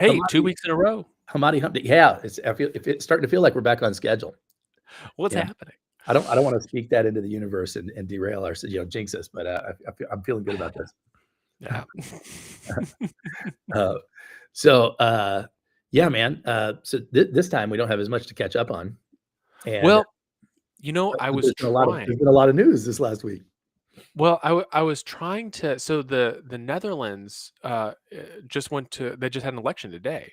Hey, 2 Hemati weeks in a row. Hemati HUMP Day. Yeah, it's starting to feel like we're back on schedule. What's Yeah. happening? I don't wanna speak that into the universe and derail our jinx us, but, I'm feeling good about this. Yeah. Uh, so, yeah, man, so this time we don't have as much to catch up on, and Well, I was there's trying. been a lot of news this last week. Well, I was trying to so the Netherlands, they just had an election today.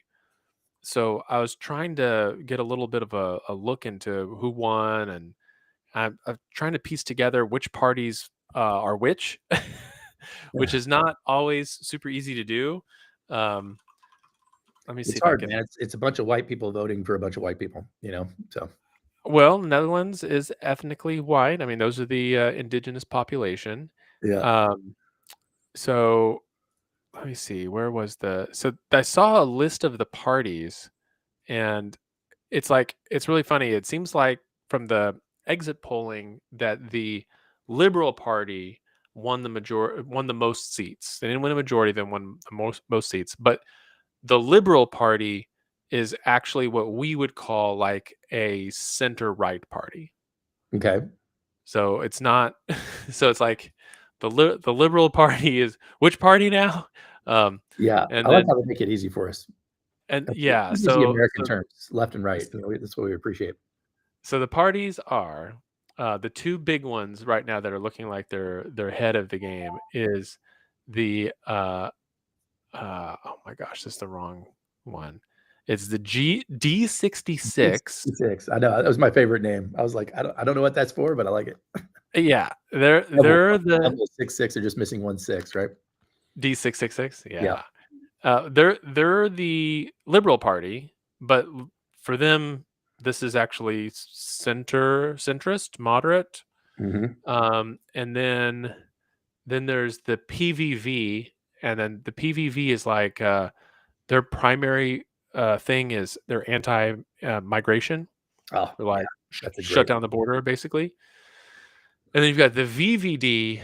So I was trying to get a little bit of a look into who won, and I'm trying to piece together which parties, are which, which is not always super easy to do. Um, Let me see It's if I hard, can. man. It's a bunch of white people voting for a bunch of white people, so Well, Netherlands is ethnically white. I mean, those are the, indigenous population. yeah. Um, so let me see, where was so I saw a list of the parties, and it's really funny. It seems like from the exit polling that the Liberal Party won the most seats. They didn't win a majority, they won the most seats. But the Liberal Party is actually what we would call like a center right party. Okay. So it's not so it's like the Liberal Party is which party now? Um, Yeah, and I like then how they make it easy for us. and That's yeah, easy so American so terms, left and right, so that's what we appreciate. so the parties are the two big ones right now that are looking like they're ahead of the game is the oh my gosh, this is the wrong one. It's the G D66. 66, I know, that was my favorite name. I was like, I don't know what that's for, but I like it. Yeah, they're Double they're the 66, they're just missing 1 6, right? D666. Yeah, Yeah. They're the Liberal Party, but for them, this is actually centrist, moderate. mhm. And then there's the PVV, and then the PVV is like their primary thing is they're anti migration. Oh, They're yeah, like that's a shut great down the border basically. And then you've got the VVD,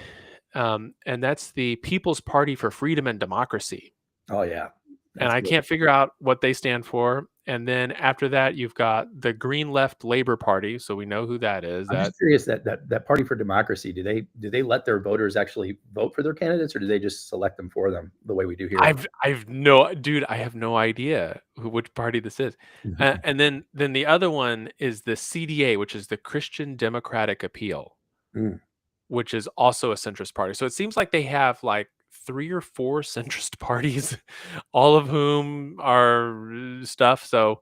and that's the People's Party for Freedom and Democracy. oh, yeah, And that's I good. can't figure out what they stand for. And then after that, you've got the Green Left Labor Party, so we know who that is. I'm just curious that Party for Democracy, do they let their voters actually vote for their candidates, or do they just select them for them the way we do here? I have no idea which party this is. Mhm. And then the other one is the CDA, which is the Christian Democratic Appeal, Mm, which is also a centrist party. So it seems like they have like 3 or 4 centrist parties, all of whom are stuff. So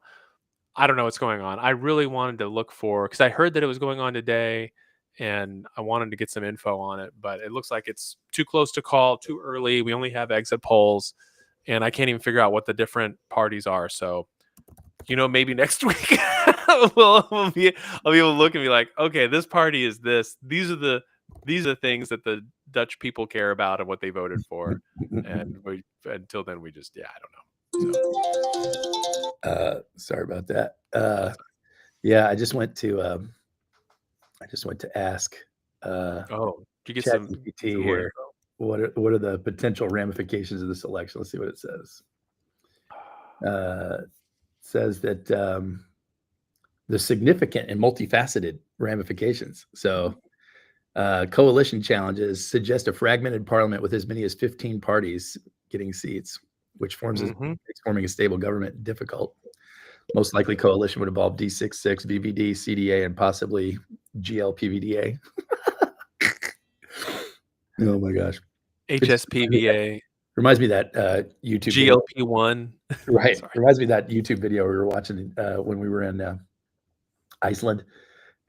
I don't know what's going on. I really wanted to look for because I heard that it was going on today, and I wanted to get some info on it, but it looks like it's too close to call, too early. We only have exit polls, and I can't even figure out what the different parties are. So, maybe next week I'll be able to look and be like, okay, this party is this. These are things that the Dutch people care about and what they voted for. And until then, we just I don't know. sorry about that. Yeah, I just went to ask, uh, Oh, did you get ChatGPT some more here, info? what are the potential ramifications of this election? Let's see what it says. Says that, there's significant and multifaceted ramifications. So, coalition challenges suggest a fragmented parliament with as many as 15 parties getting seats, which Mhm. makes forming a stable government difficult. Most likely coalition would involve D66, VVD, CDA, and possibly GLPVDA. Oh my gosh. It just HSPVA, reminds me of that, YouTube video. GLP-1. Right. Sorry. Reminds me of that YouTube video we were watching, when we were in, Iceland,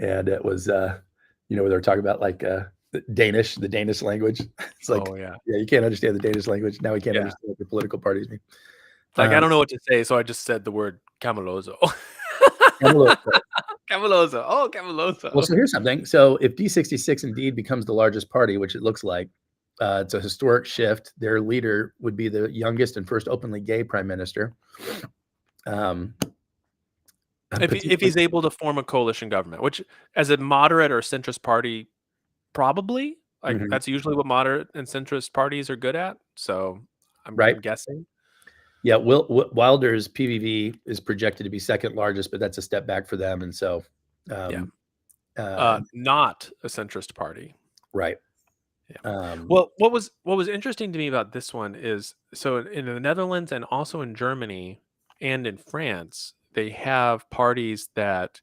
and it was, where they were talking about, like, the Danish language. It's like, Oh, yeah. yeah, you can't understand the Danish language, now we can't Yeah. understand what the political parties mean. It's like, I Um, don't know what to say, so I just said the word Cameloso. Camelot Cameloso. Oh, Well, Cameloso. so here's something. So if D66 indeed becomes the largest party, which it looks like, it's a historic shift. Their leader would be the youngest and first openly gay prime minister. Um, If potentially, he's able to form a coalition government, which as a moderate or centrist party, probably, like, mhm, that's usually what moderate and centrist parties are good at, so I'm right. guessing. Yeah, Wilder's PVV is projected to be second largest, but that's a step back for them, and so, Yeah. um, uh, Not a centrist party. right. Yeah. Um, Well, what was interesting to me about this one is so in the Netherlands and also in Germany and in France, they have parties that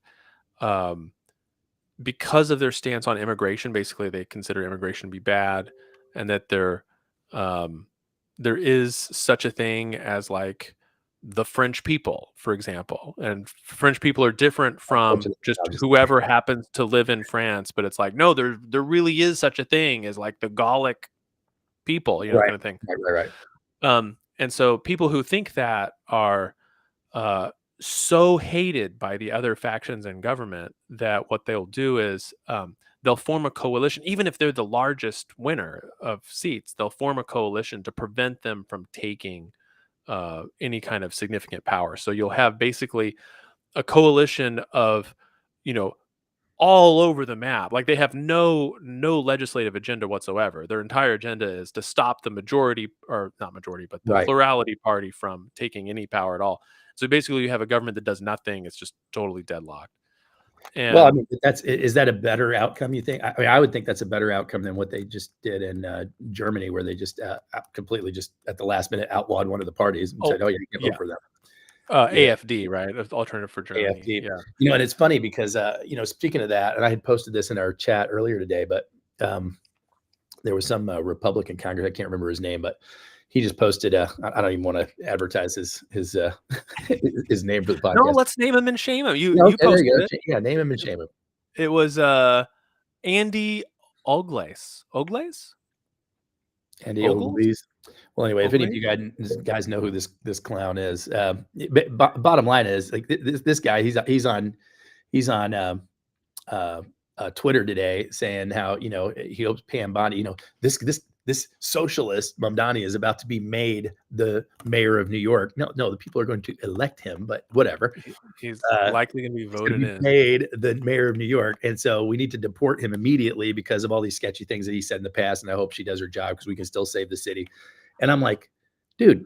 um, because of their stance on immigration, basically they consider immigration to be bad, and that um, there is such a thing as like the French people, for example, and French people are different from unfortunately, just I'll just whoever happens to live in France. But it's like no, there really is such a thing as like the Gallic people, right, kind of thing. right. And so people who think that are uh, so hated by the other factions in government that what they'll do is they'll form a coalition, even if they're the largest winner of seats. They'll form a coalition to prevent them from taking any kind of significant power. So you'll have basically a coalition of, you know, all over the map. Like they have no legislative agenda whatsoever. Their entire agenda is to stop the majority, or not majority, but the Right. plurality party from taking any power at all. So basically you have a government that does nothing. It's just totally deadlocked. Well, I And mean, is that a better outcome, you think? I mean, I would think that's a better outcome than what they just did in, Germany, where they just, completely just at the last minute outlawed one of the parties and oh said, "Oh, yeah, you can't vote yeah, for them." Yeah, AFD, right? Alternative for Germany. AFD. Yeah. And it's funny because, speaking of that, and I had posted this in our chat earlier today, but, um, there was some, Republican Congress, I can't remember his name, but he just posted, I don't even wanna advertise his, his name for the No, podcast. let's name him and shame him. You Yeah, you okay, there you posted go. it. Yeah, name him and shame him. It was Andy Ogles. Andy Ogles? Ogilvy's. Well, anyway, if any of Ogles? you guys know who this clown is, bottom line is like this guy, he's on uh, Twitter today saying how he hopes Pam Bondi, this socialist Mamdani is about to be made the mayor of New York. No, the people are going to elect him, but whatever. He's Uh, likely gonna be he's going voted to be in. made the mayor of New York, and so we need to deport him immediately because of all these sketchy things that he said in the past. And I hope she does her job because we can still save the city. And I'm like, dude,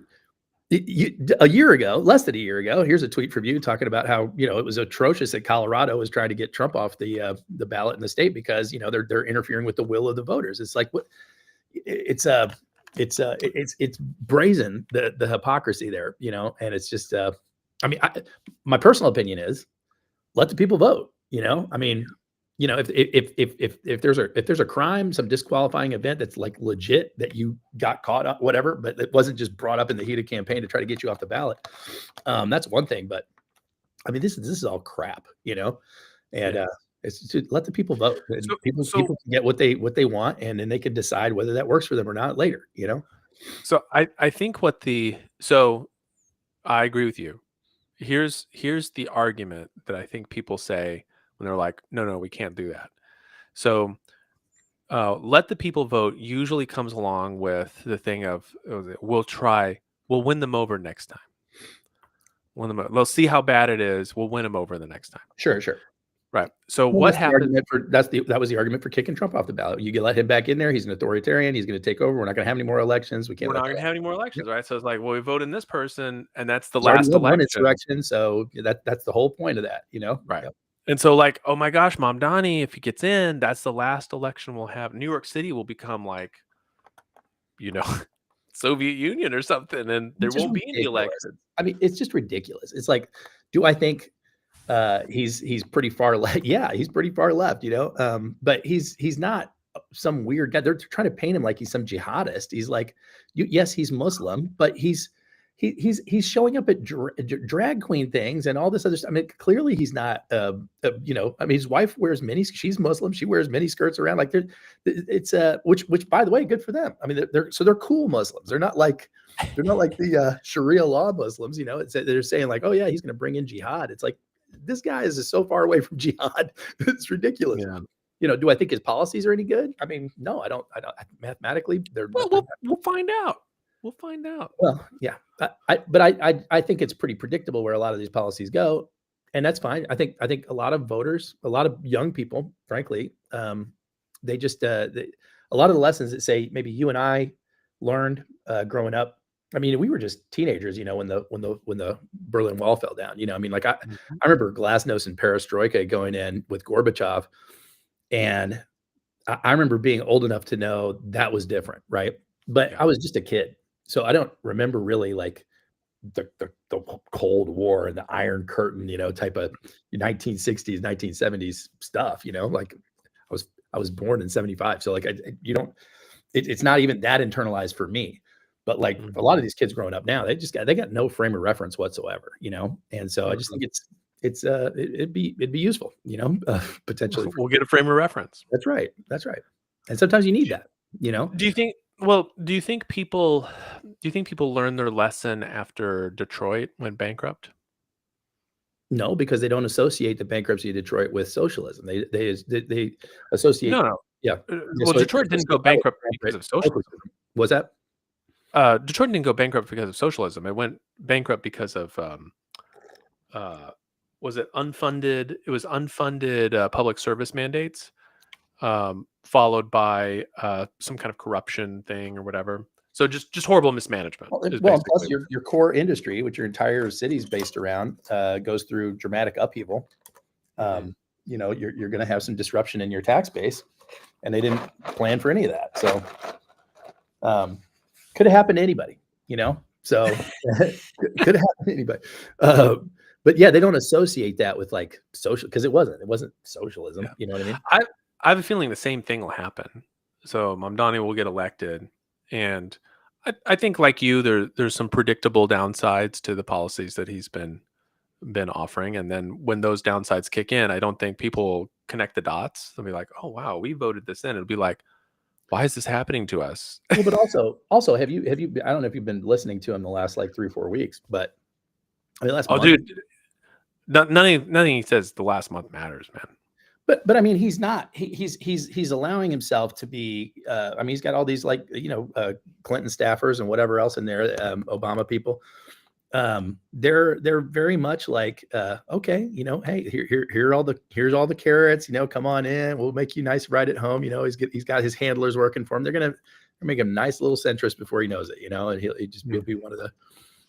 a year ago, less than a year ago, here's a tweet from you talking about how it was atrocious that Colorado was trying to get Trump off the ballot in the state because they're interfering with the will of the voters. It's like what it's it's brazen, the hypocrisy there, and it's just I mean, my personal opinion is let the people vote. I mean, if there's a crime, some disqualifying event that's like legit that you got caught up, whatever, but it wasn't just brought up in the heat of campaign to try to get you off the ballot. That's one thing, but I mean, this is all crap, and Yeah. it's to let the people vote. And So people so can get what they want, and then they can decide whether that works for them or not later. so I think so I agree with you. Here's the argument that I think people say when they're like, no, we can't do that. So let the people vote usually comes along with the thing of we'll win them over next time. They'll see how bad it is. We'll win them over the next time. Sure. Right. So Well, what that's the happens? argument for that was the argument for kicking Trump off the ballot. You can let him back in there. He's an authoritarian. He's going to take over. We're not going to have any more elections. We can't We're let not that going to happen. have any more Yep. elections, right? So it's like, well, we vote in this person, and that's the He's already last won one election, insurrection, so that's the whole point of that. right? Yep. And so, like, oh my gosh, Mamdani, if he gets in, that's the last election we'll have. New York City will become like, you know, Soviet Union or something, and there It's just won't be any ridiculous. elections. I mean, it's just ridiculous. It's like, do I think he's pretty far left? Yeah, he's pretty far left. But he's not some weird guy. They're trying to paint him like he's some jihadist. He's like, yes, he's Muslim, but he's showing up at drag queen things and all this other stuff. I mean, clearly he's not. I mean, his wife wears mini. She's Muslim. She wears mini skirts around. Like it's which by the way, good for them. I mean, they're cool Muslims. They're not like the Sharia law Muslims. They're saying like, oh yeah, he's going to bring in jihad. It's like this guy is so far away from jihad. It's ridiculous. Yeah. Do I think his policies are any good? I mean, no, I don't. Mathematically, they're Well, they're we'll find out. We'll find out. well, yeah, but I think it's pretty predictable where a lot of these policies go, and that's fine. I think a lot of voters, a lot of young people, frankly, they just a lot of the lessons that say maybe you and I learned growing up I mean, we were just teenagers, when the Berlin Wall fell down. I mean, like Mhm. I remember Glasnost and Perestroika going in with Gorbachev, and I remember being old enough to know that was different, right? But Yeah. I was just a kid, so I don't remember really like the Cold War and the Iron Curtain, type of 1960s, 1970s stuff. Like I was born in '75, so like you don't. It's not even that internalized for me. But like a lot of Mhm. these kids growing up now, they got no frame of reference whatsoever. And so I just Mhm. think it'd be useful, potentially. We'll get a frame of reference. That's right. That's right. And sometimes you need Do that, you know? do you think well, do you think people learned their lesson after Detroit went bankrupt? No, because they don't associate the bankruptcy of Detroit with socialism. They associate, No, no. yeah, they Well, associate Detroit didn't go with bankrupt because of socialism. corporatism. Was that? Detroit didn't go bankrupt because of socialism. It went bankrupt because of, uh, was it unfunded? It was unfunded public service mandates, followed by some kind of corruption thing or whatever. So just horrible mismanagement is Well, and plus basically. your core industry, which your entire city's based around, goes through dramatic upheaval. Mhm. You're gonna have some disruption in your tax base, and they didn't plan for any of that. So, um, could have happened to anybody, you know? So, could have happened to anybody. But yeah, they don't associate that with, like, social because it wasn't socialism, Yeah, you know what I mean? I I have a feeling the same thing will happen. So Mamdani will get elected, and I think like you, there's some predictable downsides to the policies that he's been offering, and then when those downsides kick in, I don't think people will connect the dots. They'll be like, "Oh wow, we voted this in." It'll be like, "Why is this happening to us?" Well, but also, have you I don't know if you've been listening to him the last, like, 3 or 4 weeks, but I mean, last Oh, month. dude, nothing he says the last month matters, man. But I mean, he's not. He's allowing himself to be. I mean, he's got all these like Clinton staffers and whatever else in there, Obama people. They're very much like, okay, hey, here's all the carrots. Come on in. We'll make you nice right at home. He's got his handlers working for him. They're gonna make him nice little centrist before he knows it. And he'll Mhm. be one of the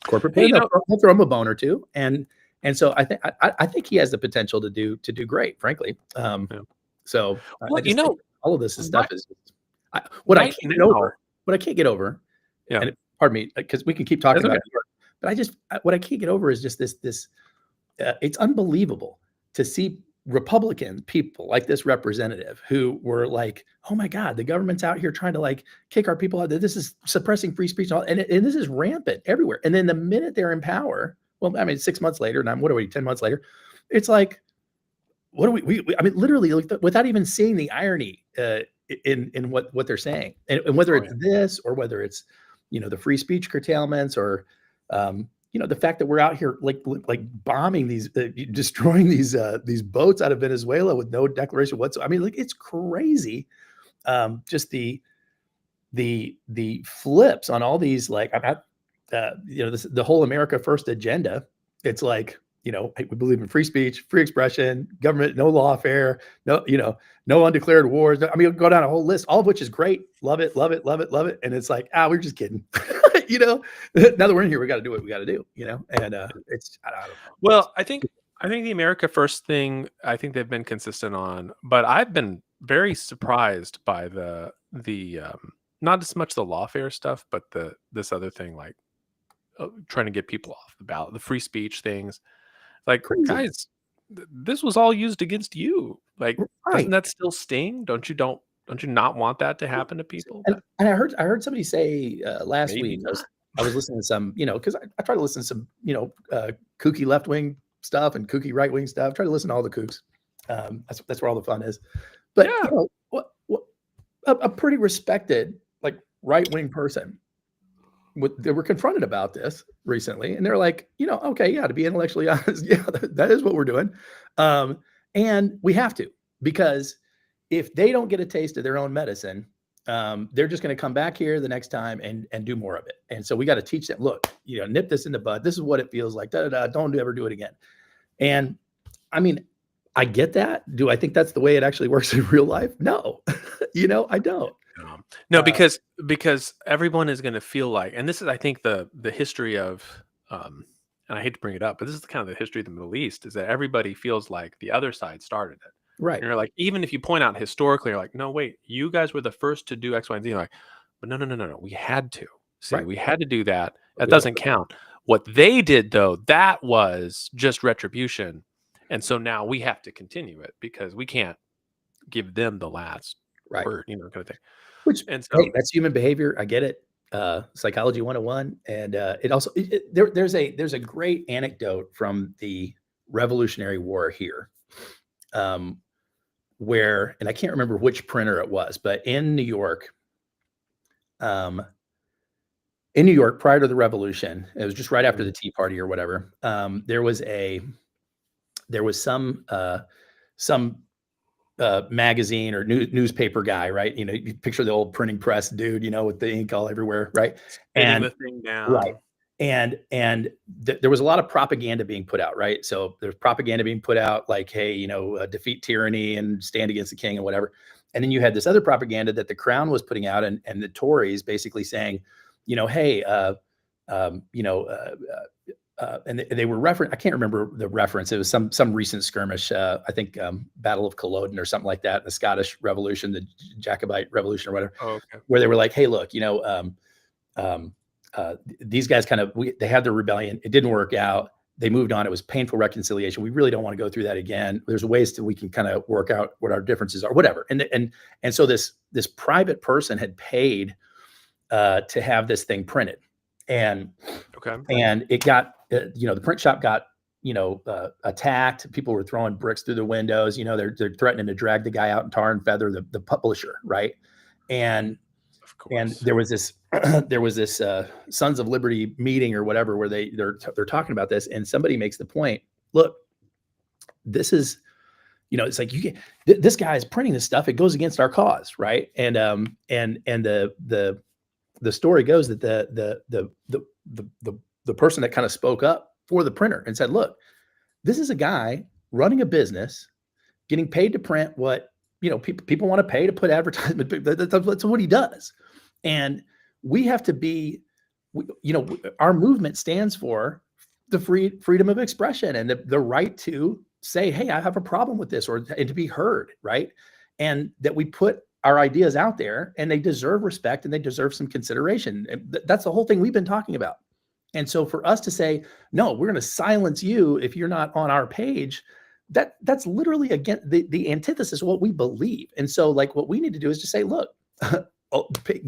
corporate, Hey, but they'll throw him a bone or two, and so I think he has the potential to do great, frankly. yeah. So I Well, just think all of this right stuff is what I right can't get now, over. What I can't get over, yeah, pardon me, because we can keep that's talking okay. about New York, but what I can't get over is just this. It's unbelievable to see Republican people like this representative who were like, "Oh my God, the government's out here trying to like kick our people out. This is suppressing free speech, and this is rampant everywhere." And then the minute they're in power, well, I mean, 6 months later, and what are we, 10 months later? It's like, what do I mean, literally, like, without even seeing the irony in what they're saying, and whether Oh, it's yeah. this or whether it's the free speech curtailments or the fact that we're out here like bombing destroying these boats out of Venezuela with no declaration whatsoever. I mean, like, it's crazy. Just the flips on all these, like, I'm not, the whole America First agenda. It's like, hey, we believe in free speech, free expression, government, no lawfare, no undeclared wars. I mean, go down a whole list, all of which is great. Love it, love it, love it, love it. And it's like, we're just kidding. you know, now that we're in here, we got to do what we got to do, and I don't know. Well, I think the America First thing, I think they've been consistent on, but I've been very surprised by the not as much the lawfare stuff, but this other thing, like, trying to get people off the ballot, the free speech things. Like, Crazy. guys, this was all used against you. Like, doesn't Right. that still sting? Don't you not want that to happen to people? And I heard somebody say last Maybe week. I was not. I was listening to some, because I try to listen to some, kooky left wing stuff and kooky right wing stuff. Try to listen to all the kooks. That's where all the fun is. But Yeah. what a pretty respected, like, right wing person. They were confronted about this recently, and they're like, okay, yeah, to be intellectually honest, yeah, that is what we're doing, um, and we have to, because if they don't get a taste of their own medicine, they're just going to come back here the next time and do more of it. And so we got to teach them. Look, nip this in the bud. This is what it feels like. Da, da, da, don't ever do it again. And I mean, I get that. Do I think that's the way it actually works in real life? No, I don't. No, Uh, because everyone is going to feel like, and this is, I think, the history of, and I hate to bring it up, but this is kind of the history of the Middle East, is that everybody feels like the other side started it. right, And you're like, even if you point out historically, you're like, no, wait, you guys were the first to do X, Y, and Z. You're like, but no, no, no, no, no, we had to. See, right. we had to do that. That We had to doesn't count. What they did, though, that was just retribution. And so now we have to continue it because we can't give them the last right. word, kind of thing. Which, And hey, so, that's human behavior. I get it. Psychology 101. And it also, there's a great anecdote from the Revolutionary War here, where, and I can't remember which printer it was, but um, in New York, prior to the revolution, it was just right after the Tea Party or whatever. There was some magazine or newspaper guy, right? You picture the old printing press dude, with the ink all everywhere, right? spitting And the thing right. down. And there was a lot of propaganda being put out, right? So there's propaganda being put out like, hey, defeat tyranny and stand against the king and whatever. And then you had this other propaganda that the Crown was putting out, and the Tories basically saying, hey, and they were I can't remember the reference. It was some recent skirmish. I think Battle of Culloden or something like that, the Scottish Revolution, the Jacobite Revolution or whatever, Oh, okay. where they were like, hey, look, these guys they had their rebellion. It didn't work out. They moved on. It was painful reconciliation. We really don't want to go through that again. There's ways that we can kind of work out what our differences are, whatever. And so this private person had paid to have this thing printed, and Okay. it got the print shop got attacked. People were throwing bricks through the windows. They're threatening to drag the guy out and tar and feather the publisher, right? And Of course. there was this Sons of Liberty meeting or whatever where they're talking about this, and somebody makes the point, look, this is it's like this guy is printing this stuff, it goes against our cause, right? And the story goes that the person that kind of spoke up for the printer and said, look, this is a guy running a business, getting paid to print what people want to pay to put advertisement. That's what he does. And we have to be, our movement stands for the freedom of expression and the right to say, hey, I have a problem with this, and to be heard, right? And that we put our ideas out there, and they deserve respect and they deserve some consideration. And that's the whole thing we've been talking about. And so for us to say, no, we're going to silence you if you're not on our page, that's literally, again, the antithesis of what we believe. And so like what we need to do is just say, look,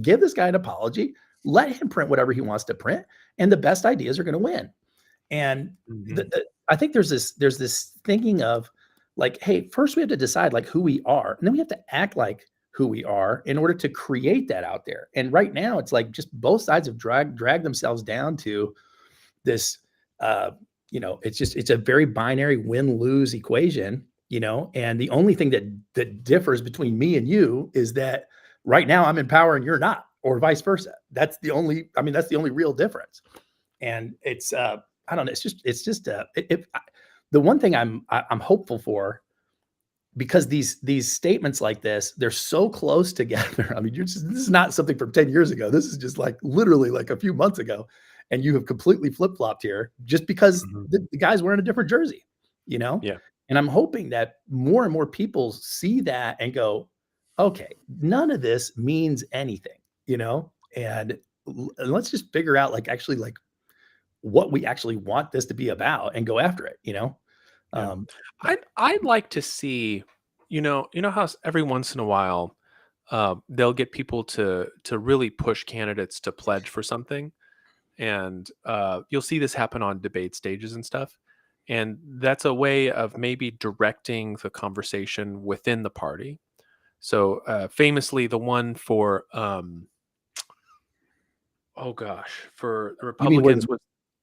give this guy an apology, let him print whatever he wants to print, and the best ideas are going to win. And I think there's this thinking of like, hey, first we have to decide like who we are, and then we have to act like who we are in order to create that out there. And right now it's like just both sides have dragged themselves down to this, it's a very binary win-lose equation, and the only thing that differs between me and you is that right now I'm in power and you're not, or vice versa. That's the only real difference. And it's, I don't know. It's just the one thing I'm hopeful for, because these statements like this, they're so close together. I mean, this is not something from 10 years ago. This is just like literally like a few months ago. And you have completely flip-flopped here just because the guy's wearing a different jersey, Yeah. And I'm hoping that more and more people see that and go, okay, none of this means anything, and let's just figure out like actually like what we actually want this to be about and go after it, Yeah. Um, I'd like to see, how every once in a while, they'll get people to really push candidates to pledge for something, and you'll see this happen on debate stages and stuff. And that's a way of maybe directing the conversation within the party. So famously, the one for oh gosh, for the you mean Republicans was,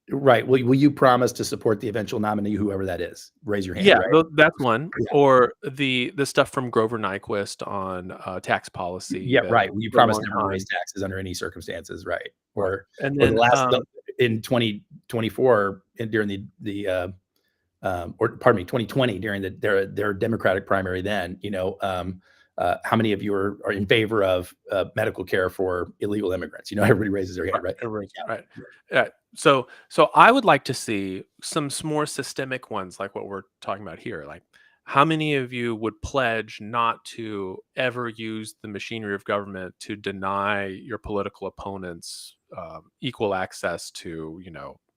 right. Will you promise to support the eventual nominee, whoever that is? Raise your hand, yeah, right? that's one. Yeah. Or the stuff from Grover Nyquist on tax policy Yeah, that right. Will you for a promise long never to raise time. taxes under any circumstances, right? Right. And Or then in 2024 during or pardon me, 2020 during their Democratic primary then, how many of you are in favor of medical care for illegal immigrants? Everybody raises their hand, Right, right? right. Yeah. So I would like to see some more systemic ones like what we're talking about here. Like, how many of you would pledge not to ever use the machinery of government to deny your political opponents equal access to,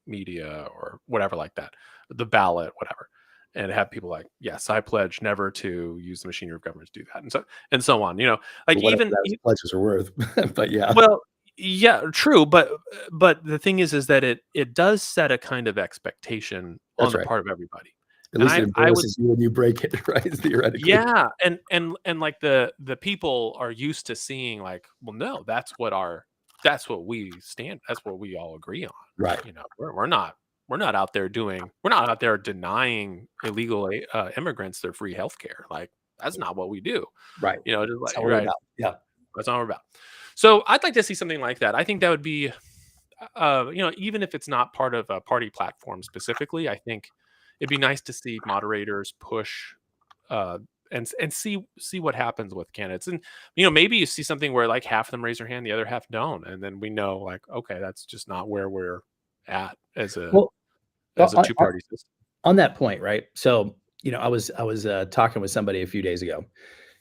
media or whatever like that, the ballot, whatever, and have people like, yes, I pledge never to use the machinery of government to do that, and so on. Like Whatever even those pledges are worth. But yeah, well, yeah, true, but the thing is that it does set a kind of expectation on that's the right. part of everybody, At and least it I would, embarrasses you when you break it, right? Theoretically. yeah, and like the people are used to seeing like, well, no, that's what we stand, that's what we all agree on. Right. We're not out there denying illegal immigrants their free healthcare. Like that's not what we do. Right. Just That's like how we're right. about. Yeah. That's not what we're about. So I'd like to see something like that. I think that would be, even if it's not part of a party platform specifically, I think it'd be nice to see moderators push, uh, and see what happens with candidates. And maybe you see something where like half of them raise their hand, the other half don't, and then we know like, okay, that's just not where we're at as a Well, on, two party system. on that point, right? So, I was talking with somebody a few days ago,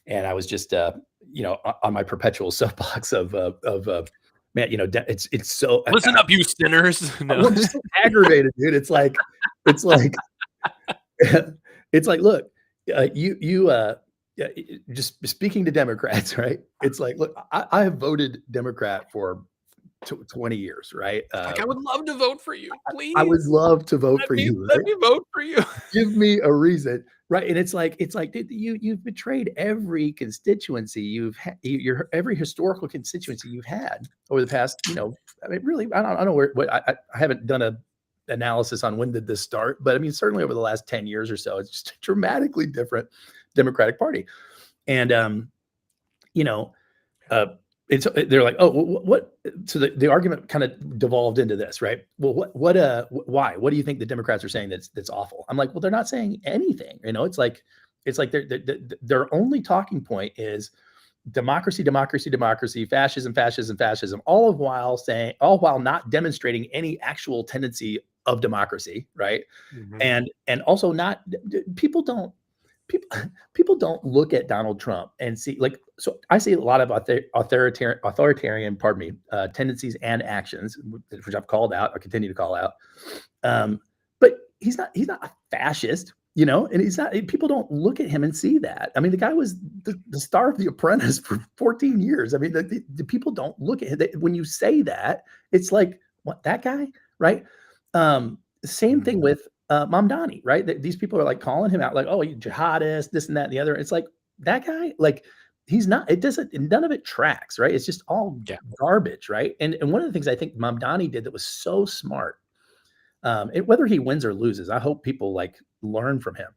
and I was just, on my perpetual soapbox man, it's so Listen up, you sinners. No. I'm just so aggravated, dude. It's like, it's like, look, yeah, just speaking to Democrats, right? It's like, look, I have voted Democrat for 20 years, right? Like, I would love to vote for you. I would Please love to vote for you, let right? me vote for you. Give me a reason, right? And it's like, dude, you've betrayed every constituency your every historical constituency you've had over the past, I mean, really, I don't know what I haven't done a analysis on when did this start, but I mean, certainly over the last 10 years or so, it's just a dramatically different Democratic Party. And you know, uh, they're like, oh, what? So the argument kind of devolved into this, right? Well, why? What do you think the Democrats are saying that's awful? I'm like, well, they're not saying anything. It's like their only talking point is democracy, democracy, democracy, fascism, fascism, fascism. All while not demonstrating any actual tendency of democracy, right? Mhm. And also not people don't people people don't look at Donald Trump and see like so I see a lot of authoritarian tendencies and actions which I've called out I continue to call out but he's not a fascist and he's not people don't look at him and see that. I mean the guy was the star of The Apprentice for 14 years. I mean the people don't look at him when you say that it's like what that guy, right? Same thing with Mamdani, right? These people are like calling him out, like, "Oh, you jihadist, this and that and the other." It's like that guy, like, he's not. It doesn't. None of it tracks, right? It's just all Yeah. garbage, right? And one of the things I think Mamdani did that was so smart, whether he wins or loses, I hope people like learn from him.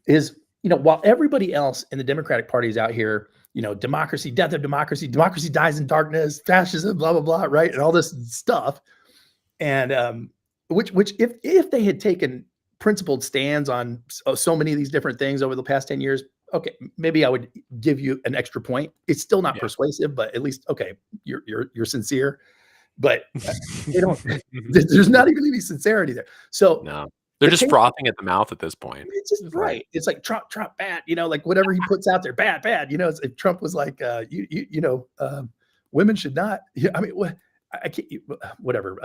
Is while everybody else in the Democratic Party is out here, democracy, death of democracy, democracy dies in darkness, fascism, blah blah blah, right, and all this stuff, and which if they had taken principled stands on so many of these different things over the past 10 years, okay, maybe I would give you an extra point. It's still not Yeah. persuasive, but at least okay, you're sincere. But they don't. There's not even any sincerity there. So No, they're just frothing at the mouth at this point. it's just right. It's like Trump, bad. Like whatever he puts out there, bad. If Trump was like, women should not. I mean, what? I can't, whatever.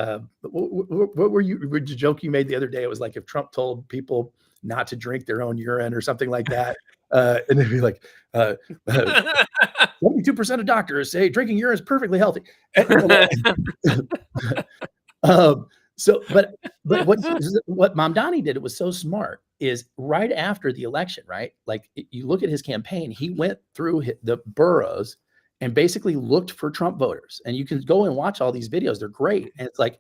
What were you? The joke you made the other day? It was like if Trump told people not to drink their own urine or something like that, and they'd be like, 72% of doctors say drinking urine is perfectly healthy. But what Mamdani did, it was so smart, is right after the election, right? Like you look at his campaign, he went through the boroughs and basically looked for Trump voters. And you can go and watch all these videos. They're great. And it's like,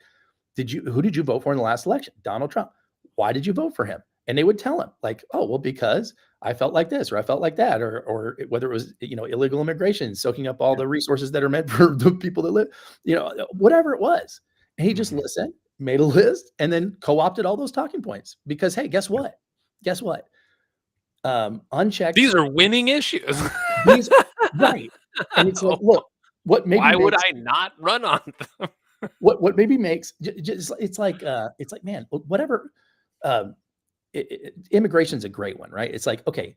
who did you vote for in the last election? Donald Trump. Why did you vote for him? And they would tell him like, oh, well, because I felt like this, or I felt like that, or whether it was, illegal immigration, soaking up all the resources that are meant for the people that live, whatever it was. And he just listened, made a list, and then co-opted all those talking points because, hey, guess what? Unchecked. These are winning issues. These right, and it's like, look, what maybe Why would makes I not run on them? what maybe makes just it's like, man, whatever. Um, Immigration's a great one, right? It's like, okay,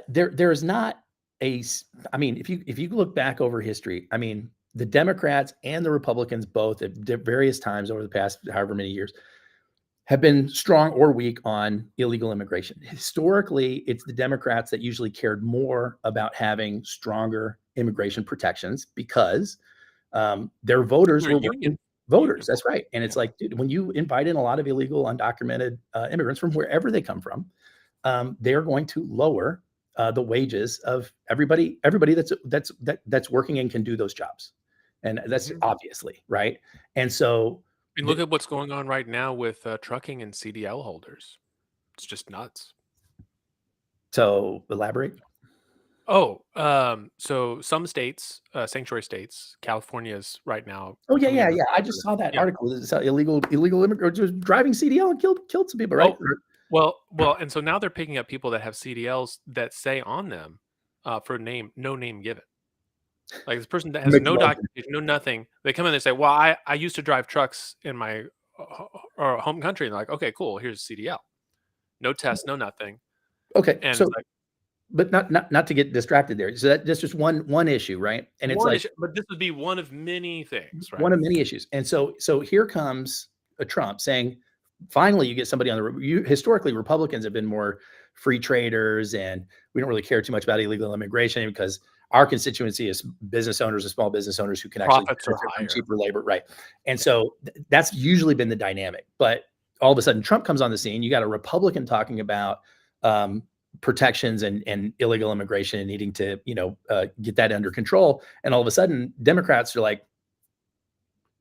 there is not I mean, if you look back over history, I mean, the Democrats and the Republicans both at various times over the past however many years have been strong or weak on illegal immigration. Historically, it's the Democrats that usually cared more about having stronger immigration protections because their voters They're were union working voters. people. That's right. And Yeah. it's like, dude, when you invite in a lot of illegal, undocumented immigrants from wherever they come from, they're going to lower the wages of everybody that's working and can do those jobs, and that's Mhm. obviously right. And so, I mean, look at what's going on right now with trucking and CDL holders. It's just nuts. so elaborate. Oh, so some states, sanctuary states, California's right now Oh yeah, coming yeah, into yeah. I play for just this. saw that Yeah. article. It's illegal immigrants was driving CDL and killed some people, right? Oh, well, and so now they're picking up people that have CDLs that say on them, for no name given. Like this person that has Make the no margin. documentation, no nothing. They come in and they say, "Well, I used to drive trucks in my home country." And they're like, "Okay, cool. Here's CDL. No test, no nothing." Okay, And it's so like but not to get distracted there. So that's just one issue, right? And it's one like issue, but this would be one of many things, right? one of many issues. And so here comes a Trump saying, finally, you get somebody on the you historically Republicans have been more free traders, and we don't really care too much about illegal immigration because our constituency is business owners and small business owners who can actually Profits are benefit from higher. cheaper labor, right? And Yeah. so that's usually been the dynamic. But all of a sudden, Trump comes on the scene. You got a Republican talking about um, protections and illegal immigration and needing to, get that under control. And all of a sudden, Democrats are like,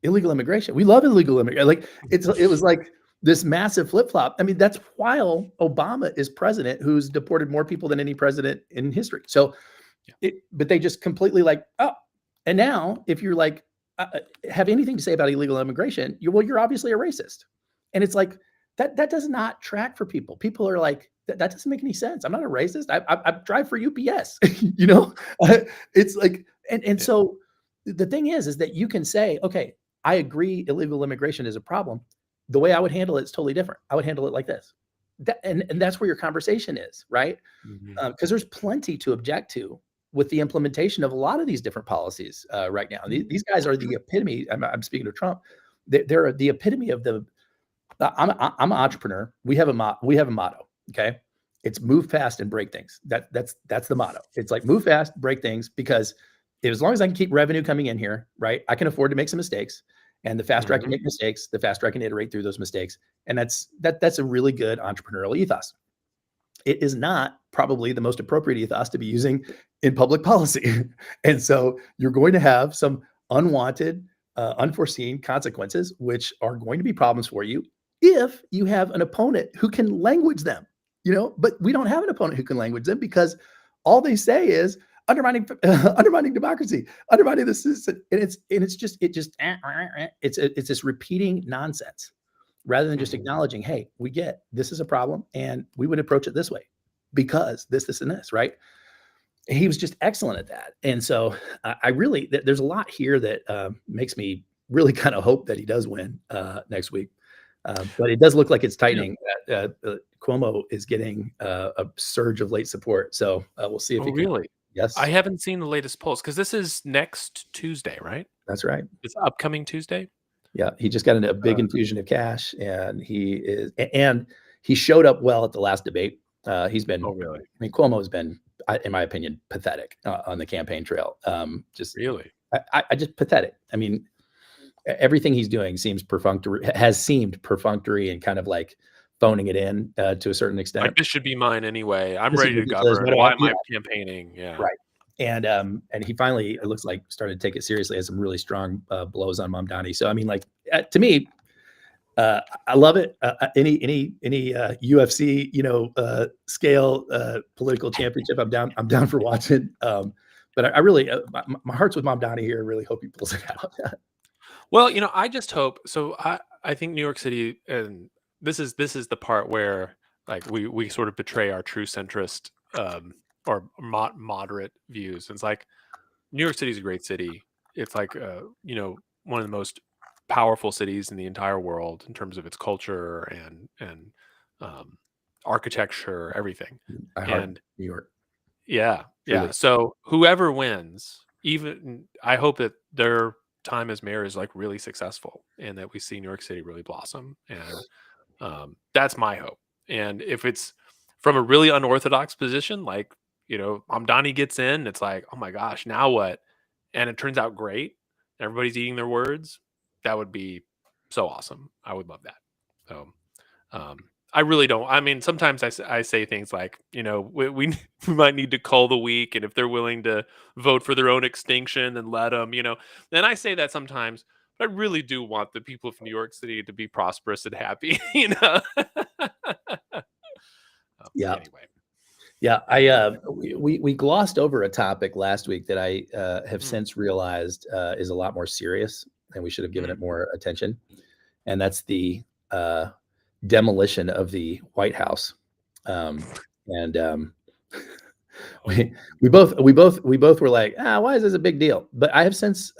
illegal immigration. We love illegal immigration. Like it was like this massive flip flop. I mean, that's while Obama is president, who's deported more people than any president in history. So, Yeah. but they just completely like, oh, and now if you're like have anything to say about illegal immigration, you're obviously a racist, and it's like that does not track for people. People are like, that doesn't make any sense. I'm not a racist. I drive for UPS. you know, it's like, and Yeah. so the thing is that you can say, okay, I agree illegal immigration is a problem. The way I would handle it is totally different. I would handle it like this. And that's where your conversation is, right? Mhm. Because there's plenty to object to with the implementation of a lot of these different policies right now. These guys are the epitome. I'm speaking to Trump. They're the epitome of the. I'm an entrepreneur. We have a motto. Okay, it's move fast and break things. That's the motto. It's like move fast, break things, because as long as I can keep revenue coming in here, right, I can afford to make some mistakes. And the faster I can Mhm. make mistakes, the faster I can iterate through those mistakes. And that's a really good entrepreneurial ethos. It is not probably the most appropriate ethos to be using in public policy. And so you're going to have some unwanted, unforeseen consequences, which are going to be problems for you if you have an opponent who can language them, but we don't have an opponent who can language them because all they say is undermining undermining democracy, undermining the system. And it's this repeating nonsense rather than just Mhm. acknowledging, hey, we get this is a problem and we would approach it this way because this, and this, right? He was just excellent at that. And so I really, there's a lot here that makes me really kind of hope that he does win next week. But it does look like it's Yeah. tightening. Cuomo is getting a surge of late support. So we'll see if Oh, he can. really? I Yes, haven't seen the latest polls because this is next Tuesday, right? that's right. It's upcoming Tuesday? Yeah, he just got a big Uh, infusion of cash, and and he showed up well at the last debate. He's been, oh, really? I mean, Cuomo has been, in my opinion, pathetic on the campaign trail. Just, Really? I just pathetic. I mean, everything he's doing has seemed perfunctory and kind of like phoning it in to a certain Like, extent. this should be mine anyway. I'm This is ready to ridiculous. What govern. do I? Why am Yeah, I campaigning? Yeah. right. And he finally, it looks like, started to take it seriously. Has some really strong blows on Mamdani. So I mean, like to me, I love it. Any UFC scale political championship, I'm down for watching. But I really my heart's with Mamdani here. I really hope he pulls it out. Well, I just hope so. I think New York City, and this is the part where Like we sort of betray our true centrist or moderate views. And it's like New York City is a great city. It's like one of the most powerful cities in the entire world in terms of its culture and um, architecture, everything. I heart And New York, yeah, yeah. truly. So whoever wins, even I hope that their time as mayor is like really successful, and that we see New York City really blossom. And that's my hope. And if it's from a really unorthodox position, like Mamdani gets in, it's like, oh my gosh, now what? And it turns out great. Everybody's eating their words. That would be so awesome. I would love that. So I really don't. I mean, sometimes I say things like, we we might need to call the weak, and if they're willing to vote for their own extinction, then let them. Then I say that sometimes, but I really do want the people of New York City to be prosperous and happy. Yeah. Anyway. Yeah, we glossed over a topic last week that I have Mm, since realized is a lot more serious, and we should have given mm. it more attention. And that's the uh, demolition of the White House. And we Oh, we both were like, why is this a big deal? But I have since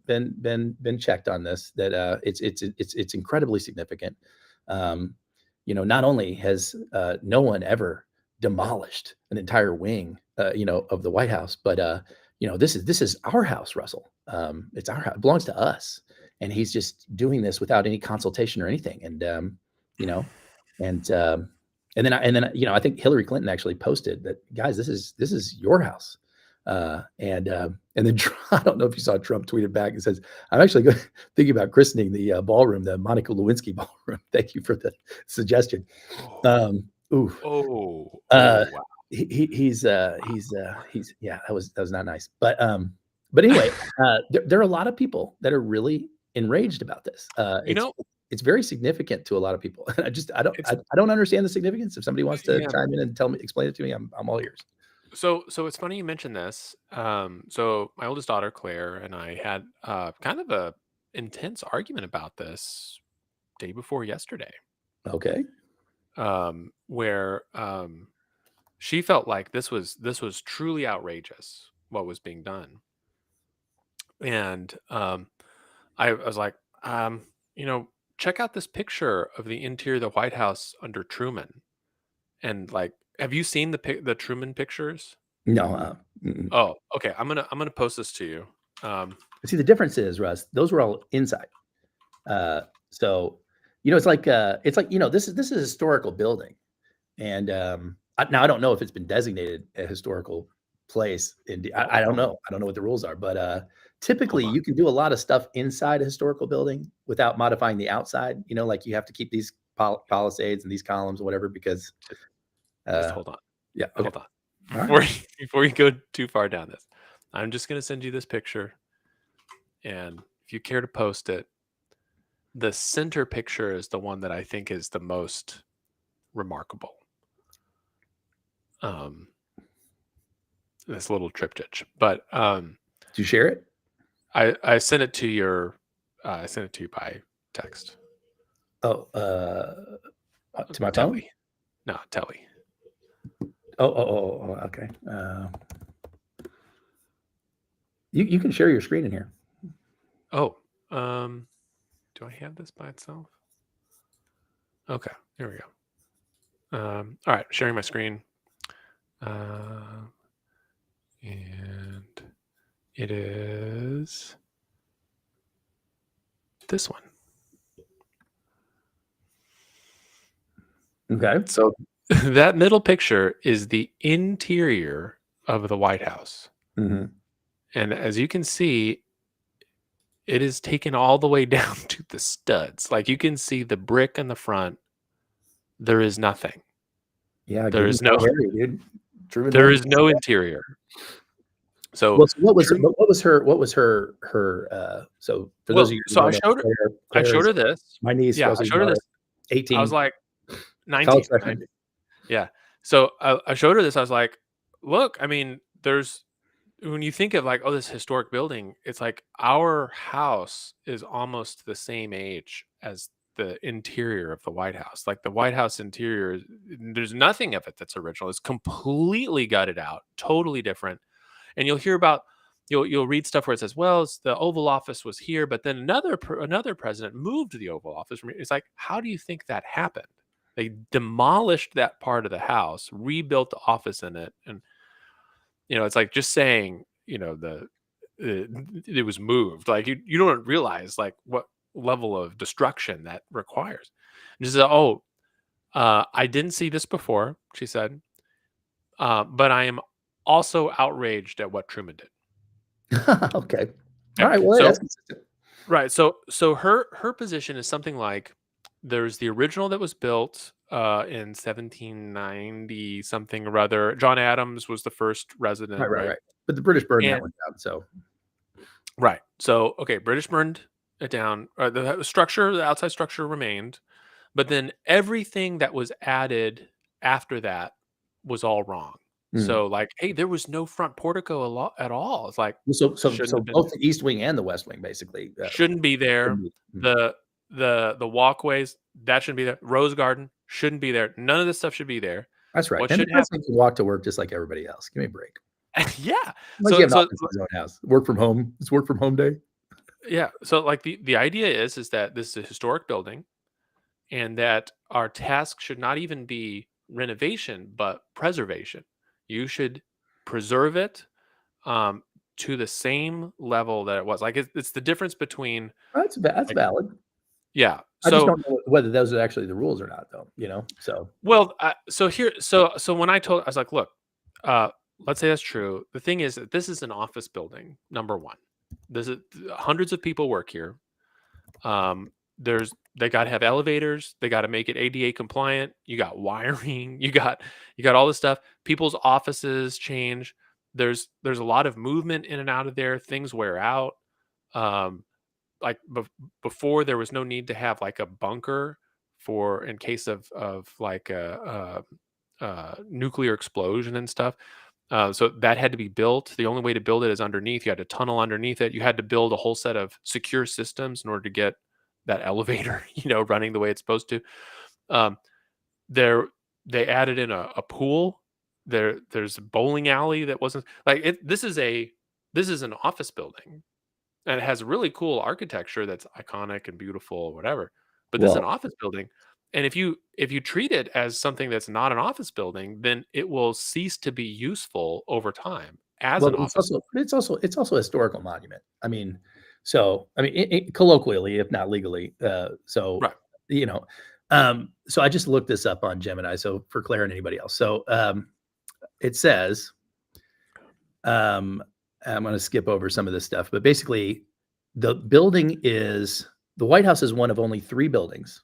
been checked on this, that it's incredibly significant. Um, not only has no one ever demolished an entire wing, of the White House, but this is our house, Russell. It's our house, it belongs to us, and he's just doing this without any consultation or anything. And you know, and I think Hillary Clinton actually posted that, guys, this is your house. And then I don't know if you saw, Trump tweeted back and says, I'm actually thinking about christening the ballroom, the Monica Lewinsky ballroom. Thank you for the suggestion. oh, Um, ooh, oh, uh, oh, wow. he's yeah, that was not nice. But anyway, there are a lot of people that are really enraged about this. You know, It's very significant to a lot of people. And I don't it's I don't understand the significance. If somebody wants to yeah. chime in and explain it to me, I'm all ears. So it's funny you mentioned this. So my oldest daughter Claire and I had kind of a intense argument about this day before yesterday. Okay. Where she felt like this was truly outrageous what was being done. And I was like, um, you know, check out this picture of the interior of the White House under Truman. And like, have you seen the Truman pictures? No, mm-mm. Oh, okay. I'm gonna post this to you. Um, See, the difference is, Russ, those were all inside. Uh, so, it's like, this is a historical building. And now I don't know if it's been designated a historical place. I don't hold on, know. I don't know what the rules are, but typically hold on. you can do a lot of stuff inside a historical building without modifying the outside. Like you have to keep these palisades and these columns or whatever, because Just uh, hold on. yeah. Okay. Hold on. All right. Before you go too far down this, I'm just gonna send you this picture, and if you care to post it, the center picture is the one that I think is the most remarkable. Um, this little triptych, but Did you share it? I sent it to your I sent it to you by text. Oh, to my phone? Telly, no Telly. Oh, okay. You can share your screen in here. Oh, do I have this by itself? Okay, here we go. All right, sharing my screen. And it is this one. Okay. So that middle picture is the interior of the White House. Mhm. And as you can see, it is taken all the way down to the studs. Like you can see the brick in the front. There is nothing. Yeah, There give him is no Hail Mary, dude. Truman there Murray. is no interior. So Well, so what was Truman, her, so for those of you who so don't know, I Claire showed is her this. my niece, Yeah, I Russell's showed her daughter, this. I was 18, like college 19, freshman. 19. Yeah. So I showed her this. I was like, look, I mean, there's when you think of like, oh, this historic building, it's like our house is almost the same age as the interior of the White House. Like the White House interior, there's nothing of it that's original. It's completely gutted out, totally different. And you'll hear about you'll read stuff where it says, "Well, the Oval Office was here, but then another president moved to the Oval Office." It's like, how do you think that happened? They demolished that part of the house, rebuilt the office in it, and it's like just saying, it was moved. Like you don't realize like what level of destruction that requires. And she said, "Oh, I didn't see this before," she said, "but I am also outraged at what Truman did." Okay. All Okay, right. Well, so that's consistent. right, so her position is something like there's the original that was built in 1790 something or other. John Adams was the first resident, Right, right, right? right. But the British burned that And one down. So right. So, okay, British burned it down. The structure, the outside structure remained, but then everything that was added after that was all wrong. mm. So, like, hey, there was no front portico at all. It's like shouldn't So have been, both the East Wing and the West Wing basically shouldn't be there. shouldn't be. The the walkways that shouldn't be there. Rose garden shouldn't be there. None of this stuff should be there. That's right. What And the should happen? president can walk to work just like everybody else. Give me a break. Yeah. Unless you So have an so office in his own house. Work from home. It's work from home day. yeah. So like the idea is that this is a historic building, and that our task should not even be renovation but preservation. You should preserve it um, to the same level that it was. Like it's the difference between That's like valid. yeah. I just So don't know whether those are actually the rules or not, though. So well, so when I was like, look, let's say that's true. The thing is that this is an office building. Number one, this is hundreds of people work here. They got to have elevators. They got to make it ADA compliant. You got wiring. You got all this stuff. People's offices change. There's a lot of movement in and out of there. Things wear out. Um, like before, there was no need to have like a bunker for in case of like a nuclear explosion and stuff. So that had to be built. The only way to build it is underneath. You had to tunnel underneath it. You had to build a whole set of secure systems in order to get that elevator, running the way it's supposed to. Um, there, they added in a pool. There's a bowling alley that wasn't like it. This is an office building, and it has really cool architecture that's iconic and beautiful, or whatever. But this is an well, office building, and if you treat it as something that's not an office building, then it will cease to be useful over time as well, an office. it's also a historical monument. Colloquially, if not legally. Right. You know, so I just looked this up on Gemini. So for Claire and anybody else, it says, I'm going to skip over some of this stuff, but basically, the White House is one of only 3 buildings,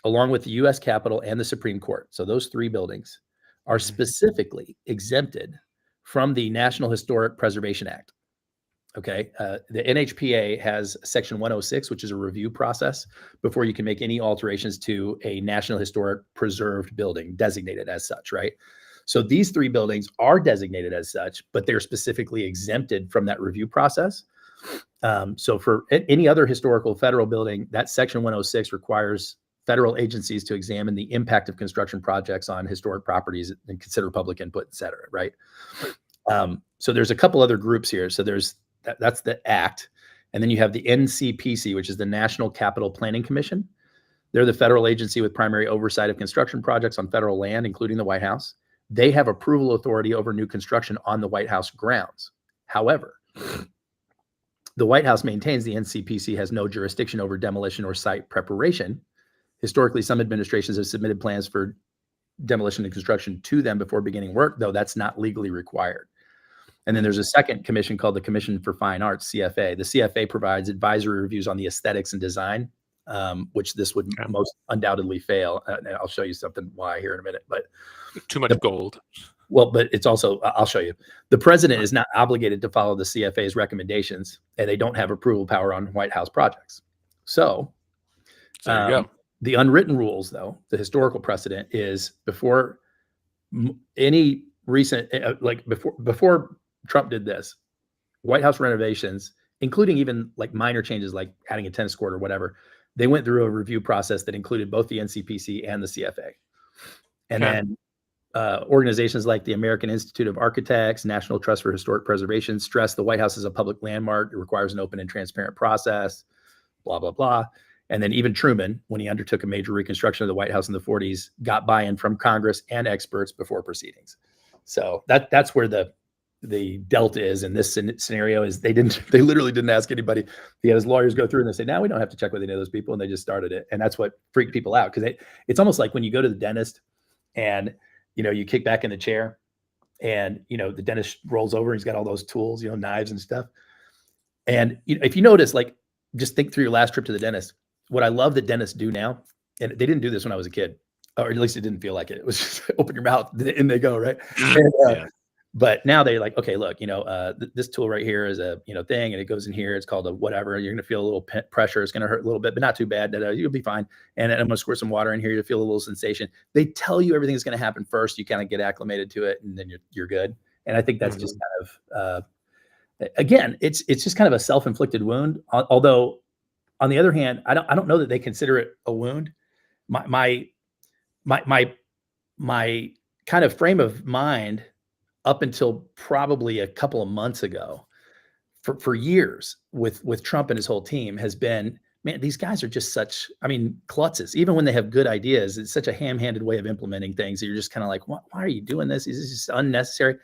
along with the U.S. Capitol and the Supreme Court. So those 3 buildings are Mhm. specifically exempted from the National Historic Preservation Act. Okay. The NHPA has Section 106, which is a review process before you can make any alterations to a National Historic Preserved building designated as such, right? So these 3 buildings are designated as such, but they're specifically exempted from that review process. So for any other historical federal building, that Section 106 requires federal agencies to examine the impact of construction projects on historic properties and consider public input, et cetera, right? So there's a couple other groups here. So that's the act. And then you have the NCPC, which is the National Capital Planning Commission. They're the federal agency with primary oversight of construction projects on federal land, including the White House. They have approval authority over new construction on the White House grounds. However, the White House maintains the NCPC has no jurisdiction over demolition or site preparation. Historically, some administrations have submitted plans for demolition and construction to them before beginning work, though that's not legally required. And then there's a second commission called the Commission for Fine Arts, CFA. The CFA provides advisory reviews on the aesthetics and design, which this would Yeah. most undoubtedly fail. And I'll show you something why here in a minute. But Too much gold. but it's also, I'll show you. The president is not obligated to follow the CFA's recommendations, and they don't have approval power on White House projects. So there you go. the unwritten rules, though, the historical precedent is before any recent, before Trump did this, White House renovations, including even like minor changes like adding a tennis court or whatever, they went through a review process that included both the NCPC and the CFA. And Okay. then organizations like the American Institute of Architects, National Trust for Historic Preservation stress the White House is a public landmark. It requires an open and transparent process, blah, blah, blah. And then even Truman, when he undertook a major reconstruction of the White House in the 40s, got buy-in from Congress and experts before proceedings. So that's where the delta is in this scenario. Is they literally didn't ask anybody. He had his lawyers go through and they say, now we don't have to check with any of those people, and they just started it. And that's what freaked people out, because it's almost like when you go to the dentist and you kick back in the chair and the dentist rolls over and he's got all those tools, knives and stuff. And if you notice, like, just think through your last trip to the dentist. What I love that dentists do now, and they didn't do this when I was a kid, or at least it didn't feel like it. It was just open your mouth and they go, right? And, Yeah. but now they're like, okay, look, this tool right here is a thing, and it goes in here. It's called a whatever. You're gonna feel a little pressure. It's gonna hurt a little bit, but not too bad. You'll be fine. And I'm gonna squirt some water in here. You'll feel a little sensation. They tell you everything is gonna happen first. You kind of get acclimated to it, and then you're good. And I think that's just kind of again, it's just kind of a self-inflicted wound. Although, on the other hand, I don't know that they consider it a wound. My kind of frame of mind up until probably a couple of months ago, for years with Trump and his whole team, has been, man, these guys are just such, klutzes. Even when they have good ideas, it's such a ham-handed way of implementing things that you're just kind of like, why are you doing this? Is this just unnecessary?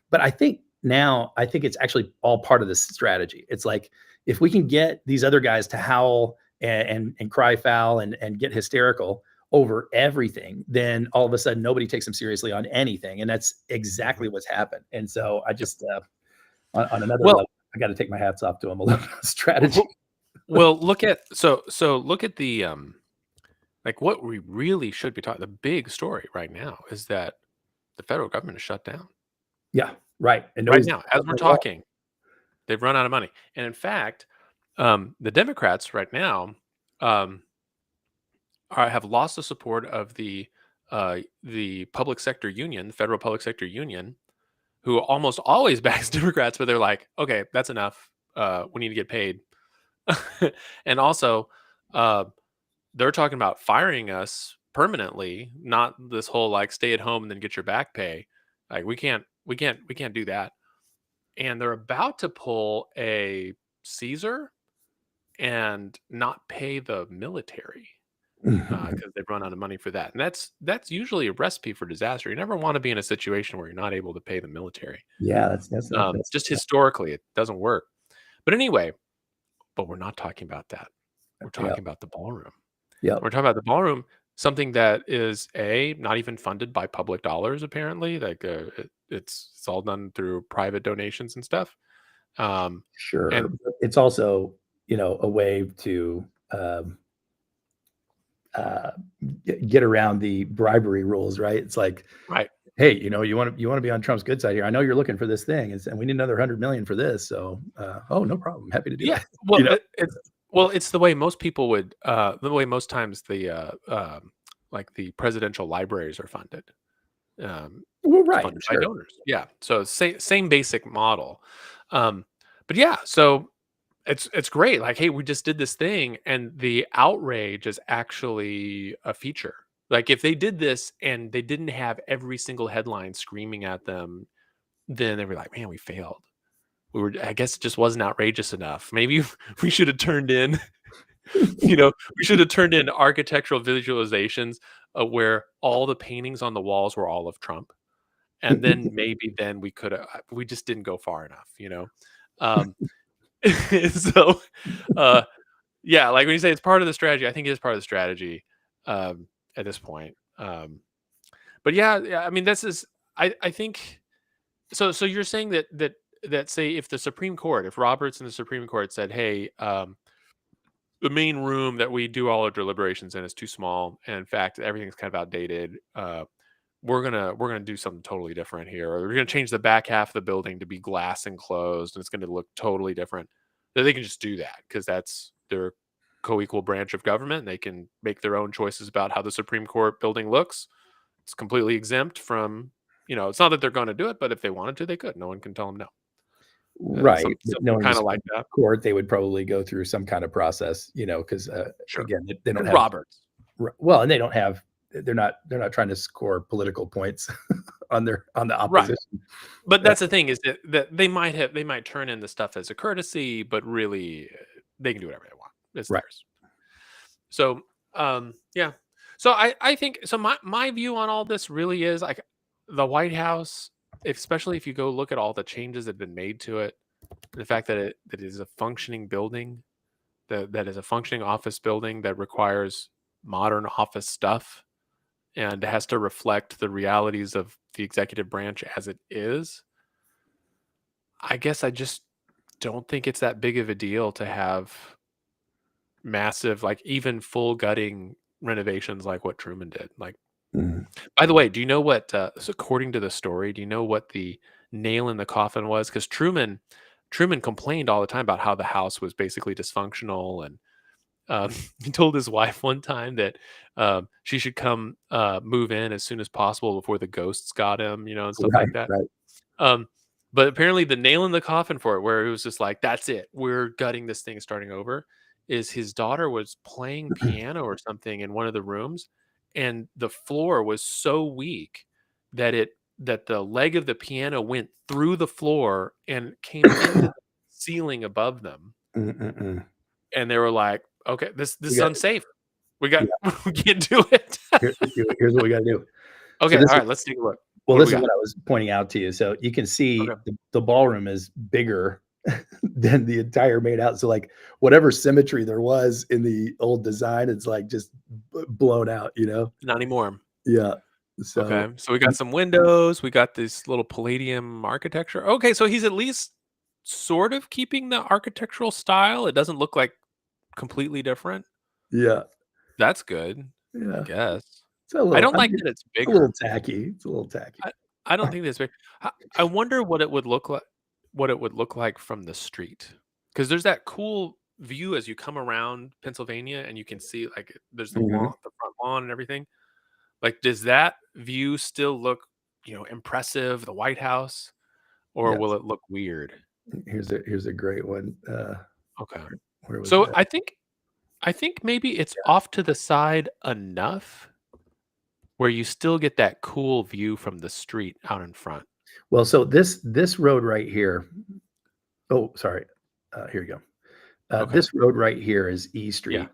But I think it's actually all part of this strategy. It's like, if we can get these other guys to howl and cry foul and get hysterical over everything, then all of a sudden nobody takes them seriously on anything. And that's exactly what's happened. And so I just, on another level, I got to take my hats off to them a little bit of strategy. Well, look at the like, what we really should be talking. The big story right now is that the federal government is shut down. Yeah, right. And Right now, as we're talking, they've run out of money. And in fact, the Democrats right now have lost the support of the public sector union, the federal public sector union, who almost always backs Democrats, but they're like, okay, that's enough. We need to get paid. And also, they're talking about firing us permanently, not this whole like stay at home and then get your back pay. Like, we can't do that. And they're about to pull a Caesar and not pay the military because they've run out of money for that. And that's usually a recipe for disaster. You never want to be in a situation where you're not able to pay the military. Yeah, that's Just historically, it doesn't work. But anyway, we're not talking about that. We're talking about the ballroom. Yeah. We're talking about the ballroom, something that is not even funded by public dollars, apparently. Like, it's all done through private donations and stuff. Sure. And It's also, a way to get around the bribery rules, right? It's like, right. Hey, you want to be on Trump's good side here. I know you're looking for this thing, and we need another 100 million for this. So, no problem. Happy to do Yeah. it. Well, it's the way most people would. The way most times like the presidential libraries are funded. Well, right. Funded Sure. by donors. Yeah. So same basic model. But yeah, so it's great. Like, hey, we just did this thing, and the outrage is actually a feature. Like, if they did this and they didn't have every single headline screaming at them, then they'd be like, man, we failed. I guess it just wasn't outrageous enough. Maybe we should have turned in, we should have turned in architectural visualizations where all the paintings on the walls were all of Trump. And then maybe we could have, we just didn't go far enough. So, yeah, like when you say it's part of the strategy, I think it is part of the strategy at this point. But yeah, I mean, I think, so you're saying that say if the Supreme Court, if Roberts and the Supreme Court said, hey, the main room that we do all our deliberations in is too small, and in fact, everything's kind of outdated. We're gonna do something totally different here, or we're gonna change the back half of the building to be glass enclosed, and it's gonna look totally different. That they can just do that because that's their co-equal branch of government. And they can make their own choices about how the Supreme Court building looks. It's completely exempt from, it's not that they're going to do it, but if they wanted to, they could. No one can tell them no. Right, but Something knowing the kind of like Supreme that. Court, they would probably go through some kind of process, because Sure. again, they don't And have Roberts. well, and they don't have they're not trying to score political points on the Right. opposition. But Uh, that's the thing is that they might turn in the stuff as a courtesy, but really they can do whatever they want. It's right. theirs. So, yeah. So I think so my view on all this really is like the White House, especially if you go look at all the changes that have been made to it, the fact that it is a functioning building, that is a functioning office building that requires modern office stuff and has to reflect the realities of the executive branch as it is. I guess I just don't think it's that big of a deal to have massive, like even full gutting renovations like what Truman did. Like, Mhm. by the way, do you know what, so according to the story, do you know what the nail in the coffin was? Because Truman complained all the time about how the house was basically dysfunctional, and he told his wife one time that she should come move in as soon as possible before the ghosts got him, and stuff Right, like that. right. Um, but apparently the nail in the coffin for it, where it was just like, "That's it, we're gutting this thing, starting over," is his daughter was playing piano or something in one of the rooms, and the floor was so weak that the leg of the piano went through the floor and came into the ceiling above them, Mm, mm, mm. and they were like, "Okay, this We is got unsafe. We got yeah, we can't do it." here's what we gotta do. So Okay, this is alright, let's take a look. well, What do this we is got? what I was pointing out to you. So you can see Okay. the ballroom is bigger than the entire main house. So, like, whatever symmetry there was in the old design, it's, like, just blown out, you know? Not anymore. Yeah. So Okay, so we got some windows, we got this little Palladium architecture. Okay, so he's at least sort of keeping the architectural style. It doesn't look like completely different. yeah, That's good, I yeah. guess. It's a I little don't I like mean, that it's it's a little bigger. tacky. It's a little tacky. I I don't think that's big. I wonder what it would look like from the street, because there's that cool view as you come around Pennsylvania and you can see, like, there's Mhm. the front lawn and everything. Like, does that view still look, impressive, the White House, or will Yes. it look weird? Here's a great one. Okay. Where was So that? I think maybe it's off to the side enough where you still get that cool view from the street out in front. Well, so this road right here oh, sorry. Here you go. Okay. This road right here is E Yeah. Street,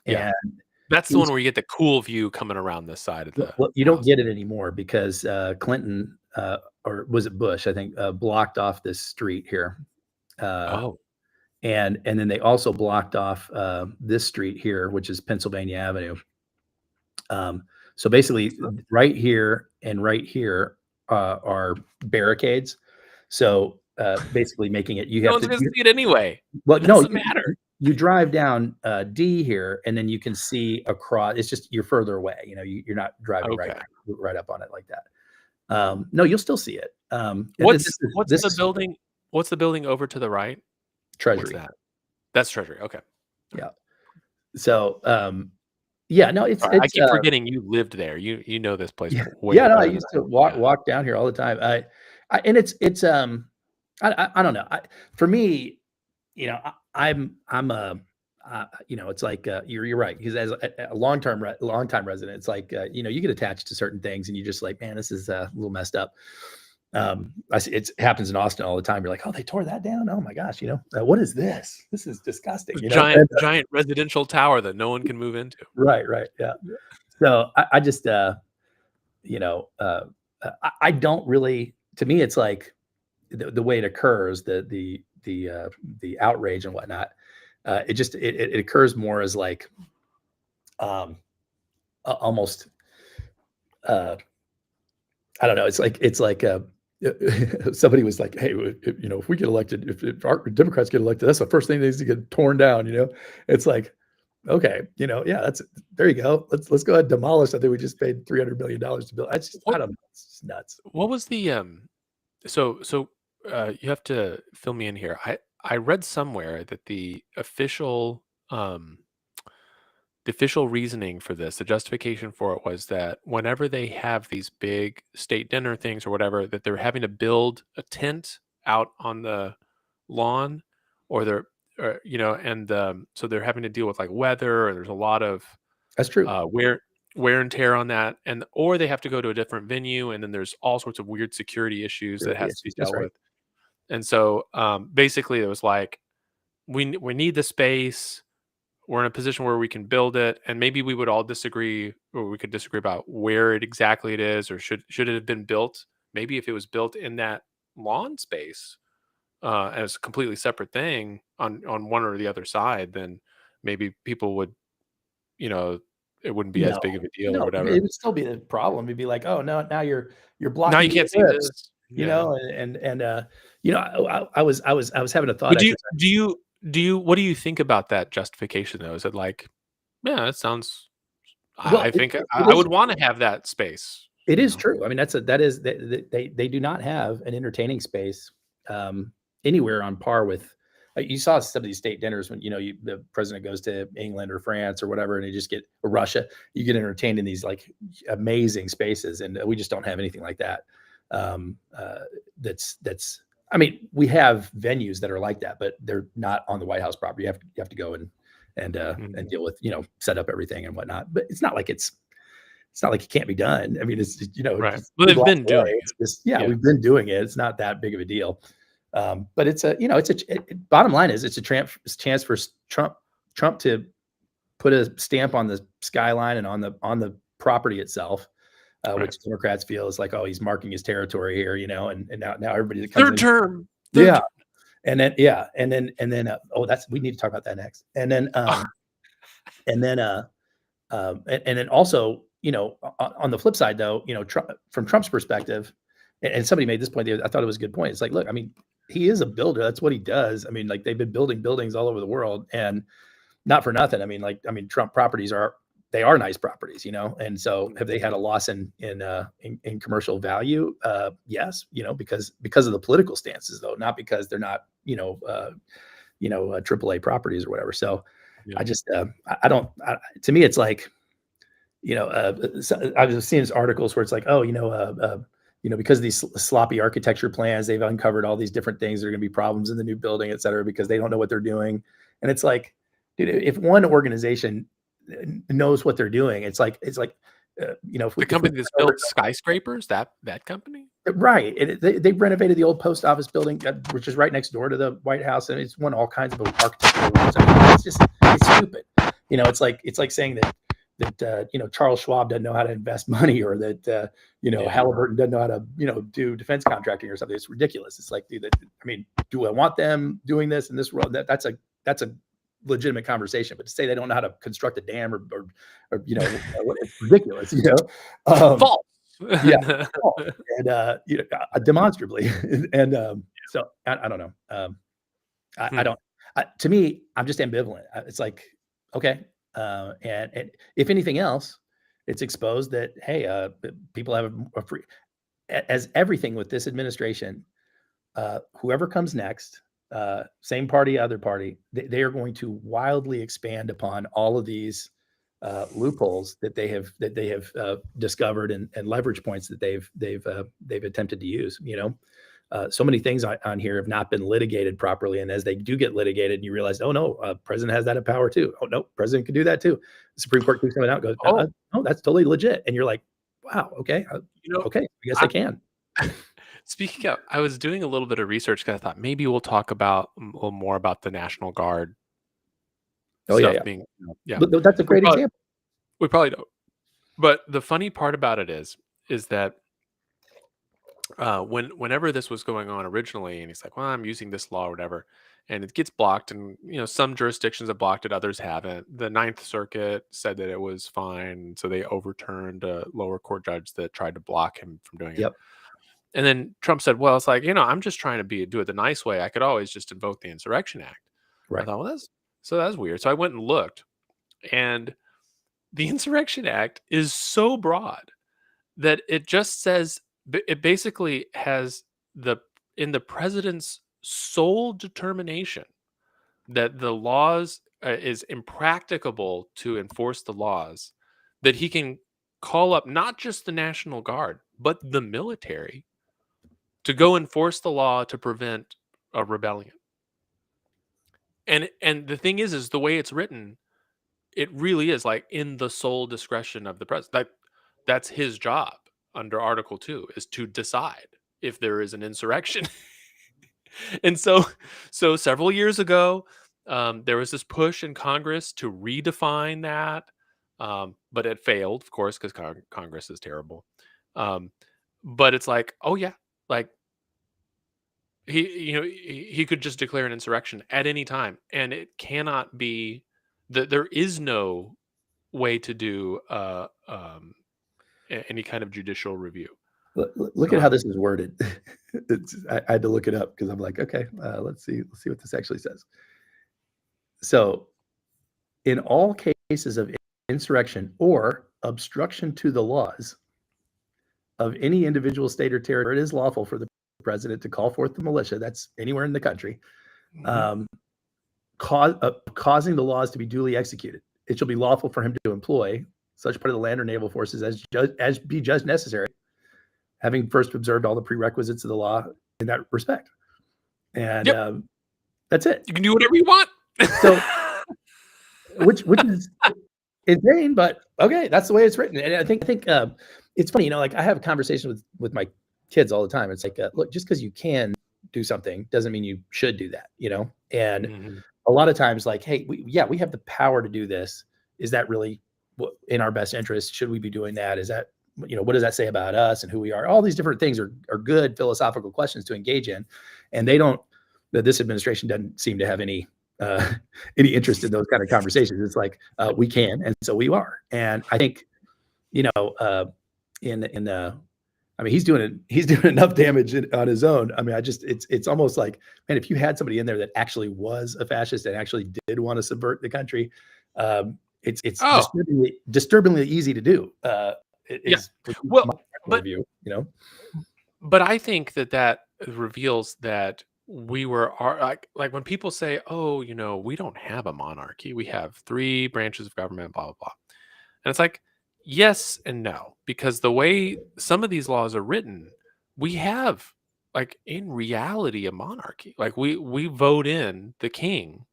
Yeah. and That's the one East where you get the cool view coming around this side of the well, you don't house. get it anymore because, Clinton, or was it Bush, I think, blocked off this street here, uh, Oh, and then they also blocked off, this street here, which is Pennsylvania Avenue. So basically, so right here, are barricades. So, basically making it you no have one's to gonna see it anyway. well, It no, doesn't matter. you drive down, D here, and then you can see across it's just you're further away, you're not driving Okay. right up on it like that. No, you'll still see it. And then What's what's this the is building what's the building over to the right? What's Treasury. that? That's Treasury, okay. Alright. Yeah. So, yeah, no, Sorry, I keep forgetting you lived there. You know this place yeah, way yeah, no, I better than used I to do. walk Yeah. walk down here all the time. I and it's, I don't know. For me, I'm a, it's like, you're right because as a long-time resident, it's like, you get attached to certain things and you just like, man, this is a little messed up. I see it happens in Austin all the time. You're like, oh, they tore that down. Oh my gosh, what is this? This is disgusting. Giant residential tower that no one can move into. Right, right, yeah. So I just, you know, uh, I don't really. To me, it's like the way it occurs, the outrage and whatnot. It occurs more as like um, almost I don't know. It's like somebody was like, "Hey, if we get elected, if our Democrats get elected, that's the first thing that needs to get torn down." It's like, okay, yeah, that's there you go. Let's go ahead and demolish something we just paid $300 million to build. I What don't know. It's just nuts. what was the, you have to fill me in here. I read somewhere that the official reasoning for this, the justification for it was that whenever they have these big state dinner things or whatever, that they're having to build a tent out on the lawn, or and so they're having to deal with like weather, and there's a lot of That's true. wear and tear on that, and or they have to go to a different venue, and then there's all sorts of weird security issues that Security has to be issues. That's dealt right. with. And so basically, it was like we need the space. We're in a position where we can build it, and maybe we would all disagree, or we could disagree about where it exactly it is, or should it have been built. Maybe if it was built in that lawn space as a completely separate thing on one or the other side, then maybe people would, you know, it wouldn't be as No, big of a deal or no, whatever. it would still be the problem. It'd be like, "Oh, no, now you're Now blocking you the can't see eclipse," this. Yeah. I was having a thought But exercise. what do you think about that justification though? Is it like, yeah, that sounds Well, I think it I is would want to have that space, it you is know? true. I mean, that is they do not have an entertaining space, anywhere on par with you saw some of these state dinners when, the president goes to England or France or whatever, and you just get or Russia, you get entertained in these, like, amazing spaces, and we just don't have anything like that. Um, uh, that's I mean, we have venues that are like that, but they're not on the White House property. You have to go and Mhm. deal with, set up everything and whatnot. But it's not like it can't be done. I mean, it's Right. just Well, 2 they've blocks been away. doing It's it. just yeah, Yeah. we've been doing it. It's not that big of a deal. But bottom line is it's a chance for Trump to put a stamp on the skyline and on the property itself, Right. which Democrats feel is like, oh, he's marking his territory here, and now everybody that comes Third in, term. Third yeah, term. oh, that's we need to talk about that next, and then and then also, on the flip side, though, from Trump's perspective, and somebody made this point. I thought it was a good point. It's like, look, I mean, he is a builder. That's what he does. I mean, like they've been building buildings all over the world, and not for nothing. Trump properties are nice properties, and so have they had a loss in commercial value? Yes, because of the political stances, though, not because they're not, AAA properties or whatever. So I Yeah. just, I don't, to me, it's like, I was seeing articles where it's like, oh, because of these sloppy architecture plans, they've uncovered all these different things. There are going to be problems in the new building, et cetera, because they don't know what they're doing. And it's like, dude, if one organization knows what they're doing, it's like, The if we company that's turn over built skyscrapers, that company? right, and they renovated the old post office building, which is right next door to the White House, and it's won all kinds of architectural awards. I mean, it's stupid. It's like saying that Charles Schwab doesn't know how to invest money, or that Yeah. Halliburton doesn't know how to do defense contracting or something. It's ridiculous. It's like, dude, I mean, do I want them doing this in this world? That's a legitimate conversation, but to say they don't know how to construct a dam or it's ridiculous. Um, False. yeah, oh, and demonstrably, and so I don't know. I Hmm. don't. To me, I'm just ambivalent. It's like, okay, and if anything else, it's exposed that, hey, people have a free, as everything with this administration. Whoever comes next, same party, other party, they are going to wildly expand upon all of these loopholes that they have discovered, and leverage points that they've attempted to use. So many things on here have not been litigated properly, and as they do get litigated, and you realize, oh no, president has that power too. Oh no, president can do that too. The Supreme Court keeps coming out, and goes, Oh, no, that's totally legit, and you're like, wow, okay, you know, okay, I guess I I can. speaking of, I was doing a little bit of research because I thought maybe we'll talk about a little more about the National Guard Oh yeah, stuff yeah, being, yeah. but that's a We great probably example. we probably don't. But the funny part about it is that whenever this was going on originally, and he's like, well, I'm using this law or whatever, and it gets blocked, and some jurisdictions have blocked it, others haven't. The Ninth Circuit said that it was fine, so they overturned a lower court judge that tried to block him from doing it. Yep, And then Trump said, well, it's like, I'm just trying to do it the nice way. I could always just invoke the Insurrection Act. I right. thought, well, that's weird. So I went and looked, and the Insurrection Act is so broad that it just says, it basically has the in the president's sole determination that the laws is impracticable to enforce the laws, that he can call up not just the National Guard but the military to go enforce the law to prevent a rebellion. And the thing is the way it's written, it really is like in the sole discretion of the president. That's his job under Article 2 is to decide if there is an insurrection. And so several years ago, there was this push in Congress to redefine that, but it failed, of course, because Congress is terrible. Um, but it's like, oh yeah, like he could just declare an insurrection at any time, and it cannot be that there is no way to do any kind of judicial review. Look at how this is worded. I had to look it up because I'm like, okay, let's see what this actually says. So, in all cases of insurrection or obstruction to the laws of any individual state or territory, it is lawful for the president to call forth the militia, that's anywhere in the country, Mhm. causing the laws to be duly executed. It shall be lawful for him to employ such part of the land or naval forces as be judged necessary, having first observed all the prerequisites of the law in that respect. And Yep, that's it. you can do whatever you want. So, which is insane, but okay, that's the way it's written. And I think it's funny, like I have conversations with my kids all the time. It's like, look, just because you can do something doesn't mean you should do that, And Mhm. a lot of times, like, hey, we have the power to do this. Is that really in our best interest? Should we be doing that? Is that, what does that say about us and who we are? All these different things are good philosophical questions to engage in, and this administration doesn't seem to have any interest in those kind of conversations. It's like we can, and so we are. And I think, I mean, he's doing enough damage on his own. I mean, it's almost like, man, if you had somebody in there that actually was a fascist and actually did want to subvert the country, it's Oh, disturbingly easy to do. It yeah. is Well, my point of but view, but I think that reveals that we are like when people say, "Oh, we don't have a monarchy. We have three branches of government, blah blah blah." And it's like, yes and no, because the way some of these laws are written, we have like in reality a monarchy. Like we vote in the king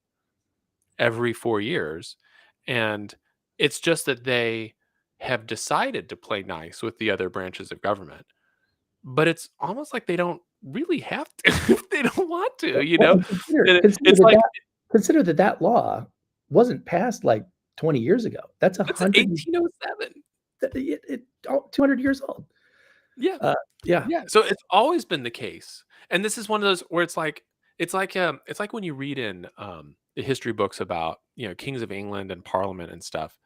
every 4 years, and it's just that they have decided to play nice with the other branches of government. But it's almost like they don't really have to if they don't want to, you Well, know? and And it's like consider that law wasn't passed like 20 years ago. That's it's 100 1807. 200 years old. Yeah. Uh, yeah. Yeah, so it's always been the case, and this is one of those where it's like when you read in, the history books about, kings of England and Parliament and stuff,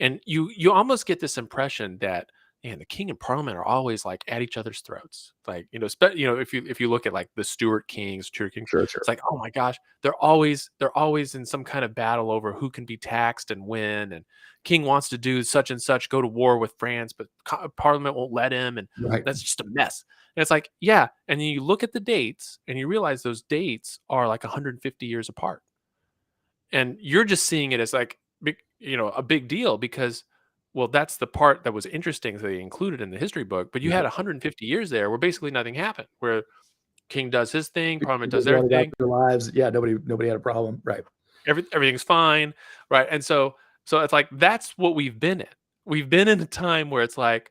and you almost get this impression that, man, the king and Parliament are always, like, at each other's throats, like, if you look at, like, the Stuart kings, Sure, sure. it's like, "Oh my gosh," they're always in some kind of battle over who can be taxed and when, and king wants to do such and such, go to war with France, but Parliament won't let him, and Right. that's just a mess. And it's like, yeah, and then you look at the dates, and you realize those dates are, like, 150 years apart. And you're just seeing it as like a big deal because, well, that's the part that was interesting that they included in the history book. But you had Right. 150 years there where basically nothing happened, where king does his thing, parliament People does their going about thing, their lives. Yeah, nobody had a problem. Right. everything's fine, right? And so it's like that's what we've been in. We've been in a time where it's like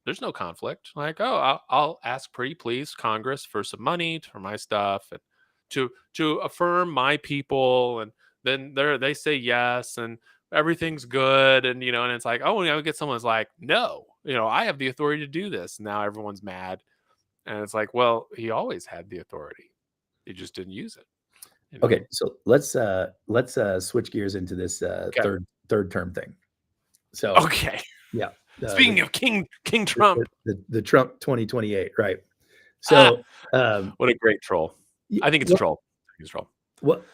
there's no conflict. Like, oh, I'll ask pretty please Congress for some money for my stuff and to affirm my people, and then they say yes, and everything's good, and and it's like, oh, we get someone's like, no, I have the authority to do this. Now everyone's mad, and it's like, well, he always had the authority. He just didn't use it. Okay, so let's switch gears into this Okay. third term thing. So Okay. yeah, Speaking of King Trump, the Trump 2028, right? ah, So what a great troll. I think it's a what troll. I think it's a troll. what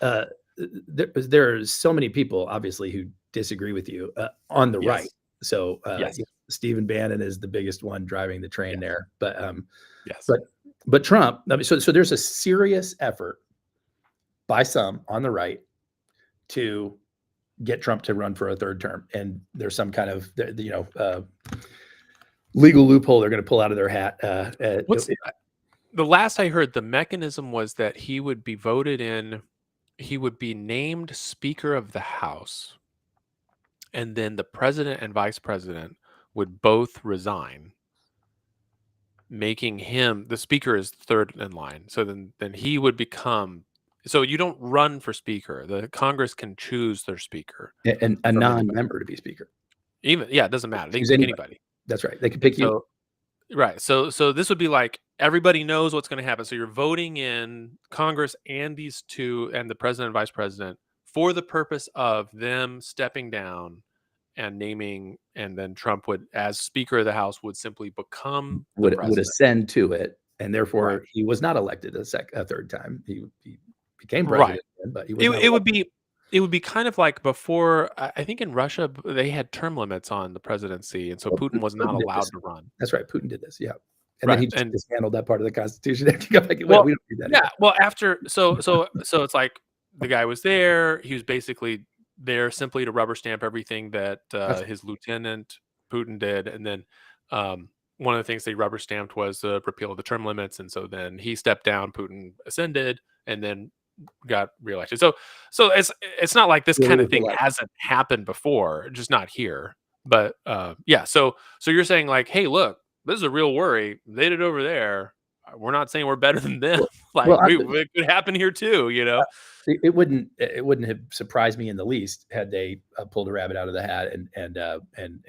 there are so many people obviously who disagree with you on the right. Yes. So Yes. Stephen Bannon is the biggest one driving the train Yes. there, Yes. but Trump. I mean, so there's a serious effort by some on the right to get Trump to run for a third term, and there's some kind of legal loophole they're going to pull out of their hat. What's the last I heard, the mechanism was that he would be voted in he would be named Speaker of the House, and then the president and vice president would both resign, making him the speaker is third in line. So then he would become. So you don't run for speaker. The Congress can choose their speaker And a from anybody. non-member to be speaker. Even it doesn't matter. They can Choose pick anybody. anybody. That's right. They can And pick you. so right. So this would be like everybody knows what's going to happen. So you're voting in Congress and these two and the president and vice president for the purpose of them stepping down and naming, and then Trump would, as Speaker of the House, would simply become the Would president. ascend to it, and Right. therefore he was not elected a third time. He became Right. president, but he was not It would elected. be kind of like before. I think in Russia they had term limits on the presidency, and so Well, Putin was not Putin did allowed this. to run. That's right. Putin did this. Yeah, and then Right. he just And dismantled that part of the Constitution after he got back. well, We don't need that yeah. anymore. Well, after so it's like the guy was there. He was basically there simply to rubber stamp everything that That's his lieutenant Putin did, and then one of the things they rubber stamped was the repeal of the term limits, and so then he stepped down. Putin ascended, and then got reelected. So it's not like this kind really of thing like hasn't happened before, just not here. But yeah, so you're saying like, hey, look, this is a real worry. They did over there. We're not saying we're better than them. well, Like well I, it could happen here too, you know? it wouldn't have surprised me in the least had they pulled a rabbit out of the hat and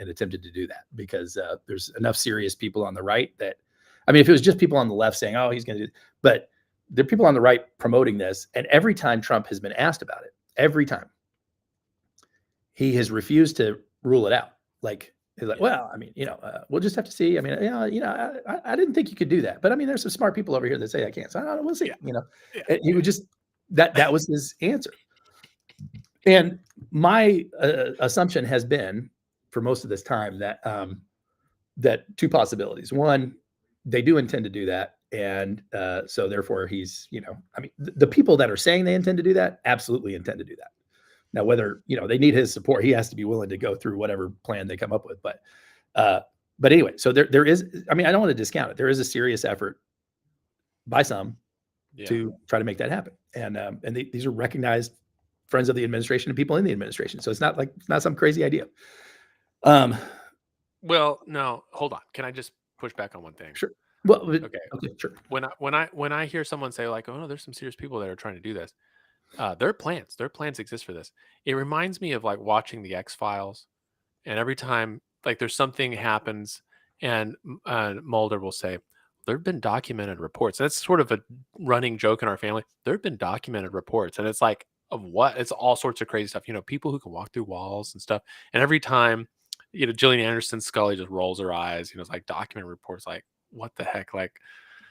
attempted to do that, because there's enough serious people on the right that, I mean, if it was just people on the left saying, "Oh, he's going to do," but there are people on the right promoting this, and every time Trump has been asked about it, every time he has refused to rule it out. Like he's like, Yeah. "Well, I mean, we'll just have to see. I mean, I didn't think you could do that, but I mean, there's some smart people over here that say I can't. So I don't know. We'll see." Yeah. Yeah. And he would just that was his answer. And my assumption has been for most of this time that that two possibilities. One, they do intend to do that, and so therefore he's, I mean, the people that are saying they intend to do that absolutely intend to do that. Now, whether they need his support, he has to be willing to go through whatever plan they come up with. But anyway, so there is. I mean, I don't want to discount it. There is a serious effort by some Yeah. to try to make that happen, and these are recognized friends of the administration and people in the administration. So it's not some crazy idea. Well, no, hold on. Can I just push back on one thing? Sure. Well, Okay. okay, sure. When I hear someone say like, "Oh no, there's some serious people that are trying to do this," their plans exist for this. It reminds me of like watching the X-Files, and every time like there's something happens, and Mulder will say, "There have been documented reports." And that's sort of a running joke in our family. There have been documented reports, and it's like of what? It's all sorts of crazy stuff. People who can walk through walls and stuff. And every time, Gillian Anderson Scully just rolls her eyes. It's like documented reports. Like what the heck? Like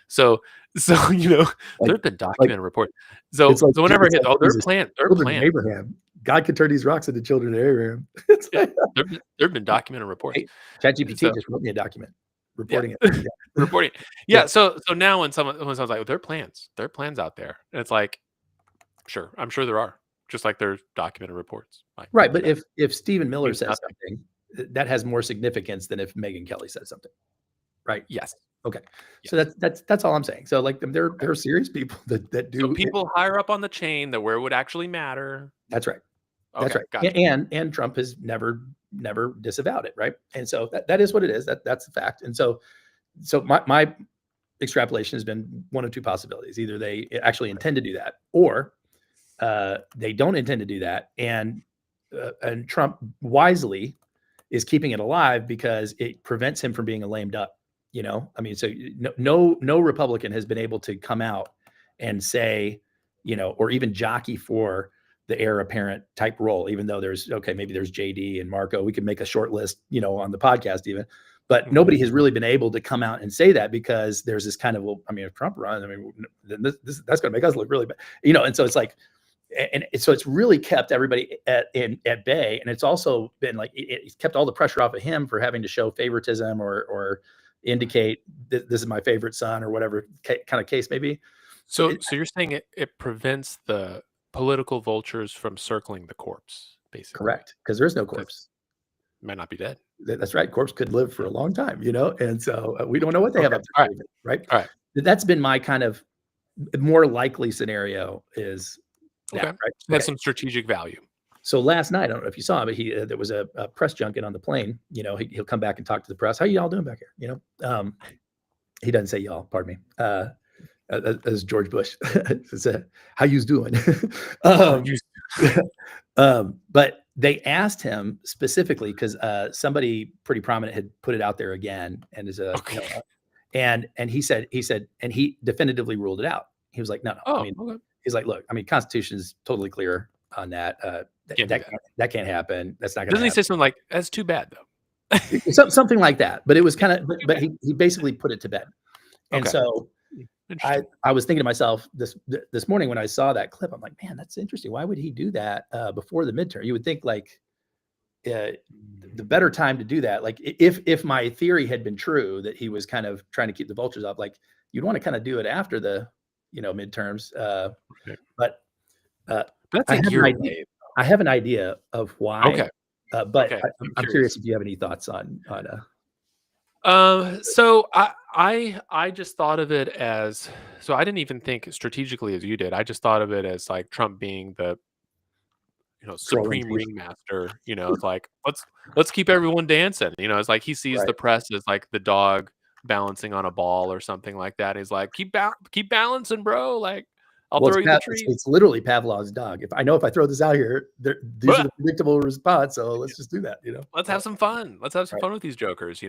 so there Like, have been like documented reports. So it's like whenever it hits, oh, they're Jesus, planned. They're children of planned. Abraham. God could turn these rocks into children of Abraham. It's Yeah, like, there've been documented reports. hey, ChatGPT So just wrote me a document yeah, reporting it. Yeah. reporting. Yeah. Yeah. So now when someone's like, there are plans out there, and it's like, sure, I'm sure there are, just like there's documented reports. Like, Right. But if Stephen Miller means says nothing. something, that has more significance than if Megyn Kelly says something. Right. Yes. Okay. Yes. So that's all I'm saying. So like there are serious people that do. So people higher up on the chain that where it would actually matter. That's right. That's Okay, right. gotcha. And Trump has never disavowed it. Right. And so that is what it is. That's the fact. And so my extrapolation has been one of two possibilities. Either they actually intend to do that, or they don't intend to do that. And Trump wisely is keeping it alive because it prevents him from being a lame duck. I mean, so no Republican has been able to come out and say, or even jockey for the heir apparent type role, even though maybe there's JD and Marco. We could make a short list, on the podcast even, but nobody has really been able to come out and say that, because there's this kind of, well, I mean, if Trump runs, I mean, then that's going to make us look really bad, and so it's like, so it's really kept everybody at bay. And it's also been like, it's kept all the pressure off of him for having to show favoritism or indicate this is my favorite son or whatever kind of case may be. So you're saying it prevents the political vultures from circling the corpse, basically. Correct. Because there's no corpse. Might not be dead. That's right. Corpse could live for a long time, and so we don't know what they have up to. All right. Right. All right. That's been my kind of more likely scenario is now, Okay. right? Has Okay. some strategic value. So last night, I don't know if you saw, but there was a press junket on the plane. He'll come back and talk to the press. How y'all doing back here? He doesn't say y'all. Pardon me. As George Bush said, how you's doing? um, but they asked him specifically because somebody pretty prominent had put it out there again, and Okay. and he said, and he definitively ruled it out. He was like, no. I Oh, mean, okay. he's like, look, I mean, Constitution is totally clear on that. Can't do that. That can't happen. That's not going to Doesn't he happen. say something like, "That's too bad, though"? Something like that. But it was kind of, Too but bad. he basically put it to bed. And Okay. so Interesting. I was thinking to myself this morning when I saw that clip, I'm like, man, that's interesting. Why would he do that before the midterm? You would think like the better time to do that. Like if my theory had been true that he was kind of trying to keep the vultures up, like you'd want to kind of do it after the midterms. Right. But That's I a have an year idea. away. I have an idea of why. Okay. But Okay. I'm I'm curious curious. if you have any thoughts on. So I just thought of it as, so I didn't even think strategically as you did. I just thought of it as like Trump being the Trolling supreme chief. ringmaster. It's like let's keep everyone dancing. It's like he sees Right. the press as like the dog balancing on a ball or something like that. He's like keep balancing, bro. Like I'll Well, throw you the treat. it's literally Pavlov's dog. If I throw this out here, these are But the predictable response. So let's just do that. let's have some fun. Let's have some Right. fun with these jokers.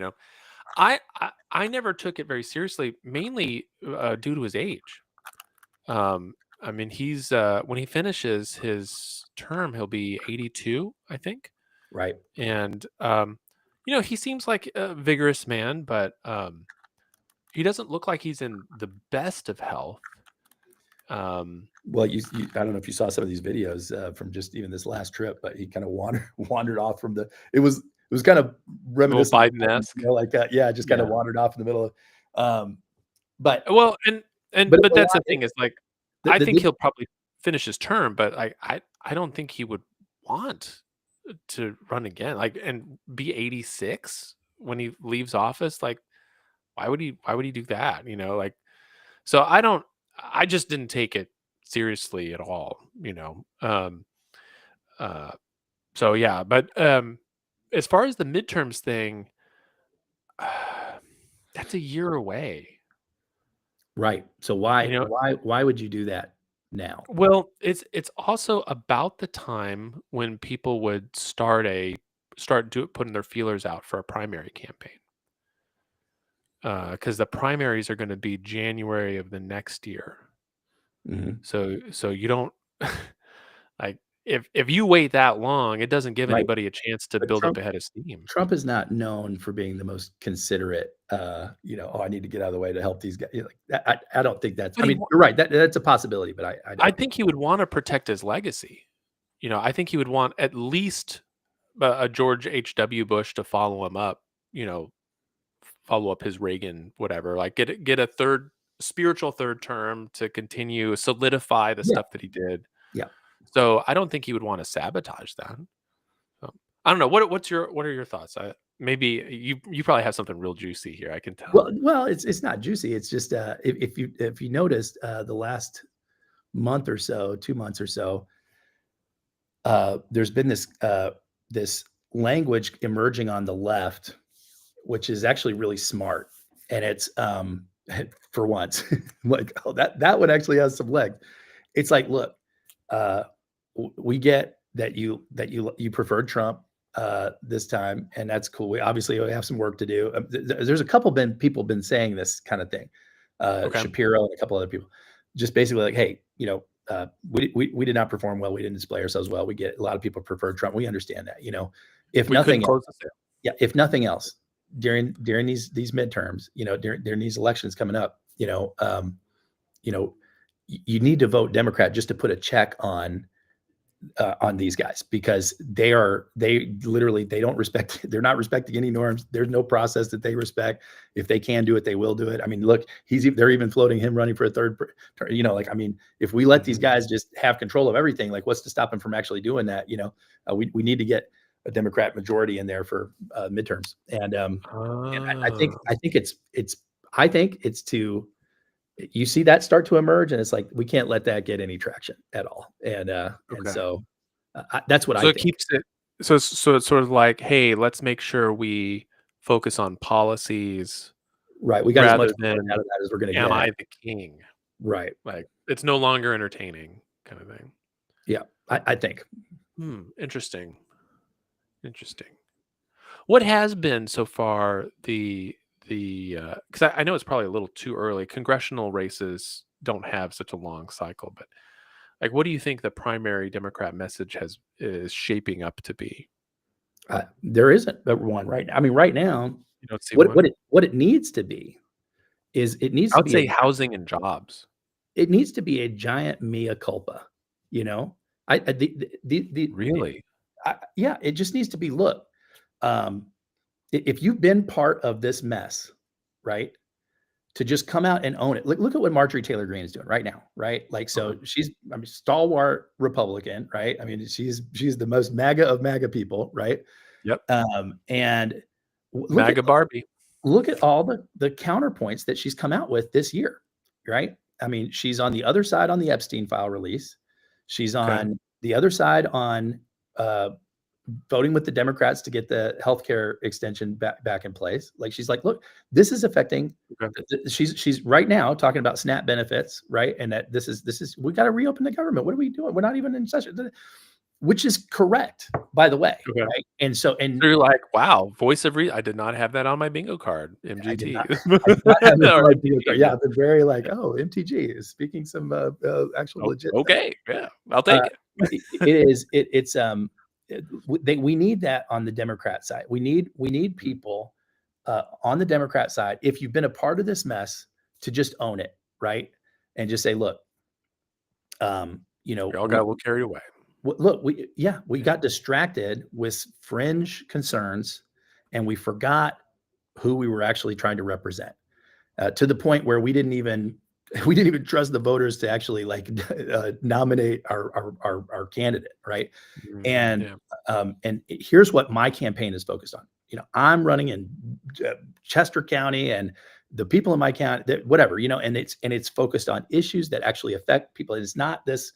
I never took it very seriously, mainly due to his age. I mean, he's when he finishes his term, he'll be 82, I think. Right. And he seems like a vigorous man, but he doesn't look like he's in the best of health. Well, I don't know if you saw some of these videos from just even this last trip, but he kind of wandered off from it was kind of reminiscent of Biden-esque. just kind of wandered off in the middle of but Well, but but that's the thing is like I think the he'll probably finish his term, but I don't think he would want to run again, like, and be 86 when he leaves office. Like, why would he do that? Like, so I just didn't take it seriously at all. Uh, so yeah, but as far as the midterms thing, that's a year away. right. So You know, why would you do that now? Well, it's also about the time when people would putting their feelers out for a primary campaign. Because the primaries are going to be January of the next year. Mhm. So you don't like, if you wait that long, it doesn't give Right. anybody a chance to But build up a head of steam. Trump is not known for being the most considerate, oh, I need to get out of the way to help these guys. Like I don't think that's, But I mean, you're right. That's a possibility, but I I don't think. think he would want to protect his legacy. I think he would want at least a George H.W. Bush to follow him up. Follow up his Reagan, whatever. Like get a spiritual third term to continue solidify the Yeah. stuff that he did. Yeah. So I don't think he would want to sabotage that. I don't know. What are your thoughts? Maybe you probably have something real juicy here. I can tell. Well, it's not juicy. It's just if you noticed the last month or so, 2 months or so, there's been this language emerging on the left, which is actually really smart, and it's for once like, oh, that one actually has some legs. It's like, look, uh, we get that you preferred Trump this time, and that's cool. We obviously have some work to do. There's a couple people been saying this kind of thing. Okay. Shapiro and a couple other people, just basically like, hey, we did not perform well. We didn't display ourselves well. We get a lot of people prefer Trump. We understand that. If We couldn't nothing else, close the sale. yeah, if nothing else, during these midterms, during these elections coming up, you need to vote Democrat just to put a check on these guys, because they literally, they don't respect, they're not respecting any norms. There's no process that they respect. If they can do it, they will do it. I mean, look, they're even floating him running for a third, I mean, if we let these guys just have control of everything, like what's to stop them from actually doing that? We need to get a Democrat majority in there for midterms. And I think it's to you see that start to emerge, and it's like, we can't let that get any traction at all. And Okay. so that's what I So it think. keeps it so it's sort of like, "Hey, let's make sure we focus on policies Right. We got as much rather work than out of that as we're going to am get. I the king?" Right. Like, it's no longer entertaining kind of thing. Yeah. I think. Interesting, interesting. What has been so far because I know it's probably a little too early. Congressional races don't have such a long cycle, but, like, what do you think the primary Democrat message is shaping up to be? There isn't a one right now. I mean, right now, You don't see one? what it needs to be is I would say housing and jobs. it needs to be a giant mea culpa, you know? I the Really? yeah, it just needs to be, look, um, if you've been part of this mess, right? To just come out and own it. Look at what Marjorie Taylor Greene is doing right now, right? Like, Uh-huh. so she's, I mean, stalwart Republican, right? I mean, she's the most MAGA of MAGA people, right? Yep. And look at MAGA Barbie. all the counterpoints that she's come out with this year, right? I mean, she's on the other side on the Epstein file release. She's Okay. on the other side on uh, voting with the Democrats to get the healthcare extension back in place. Like, she's like, look, this is affecting. Okay. She's right now talking about SNAP benefits, right? And that this is we got to reopen the government. What are we doing? We're not even in session, which is correct, by the way, Okay. right? And so, So you're like, "Wow, voice of I did not have that on my bingo card, MGT." I did not have this Or on my video card. MTG, Yeah, yeah. I've been very like, oh, MTG is speaking some actual O legit sense. okay, yeah, I'll Uh, take it. we need that on the Democrat side. We need Mhm. people on the Democrat side, if you've been a part of this mess, to just own it, right? And just say, look, We all got a little carried away. look, we Yeah. got distracted with fringe concerns, and we forgot who we were actually trying to represent, to the point where we didn't even we didn't even trust the voters to actually, like, nominate our candidate, right? And Yeah. here's what my campaign is focused on. I'm running in Chester County, and the people in my county, whatever, and it's focused on issues that actually affect people. It's not this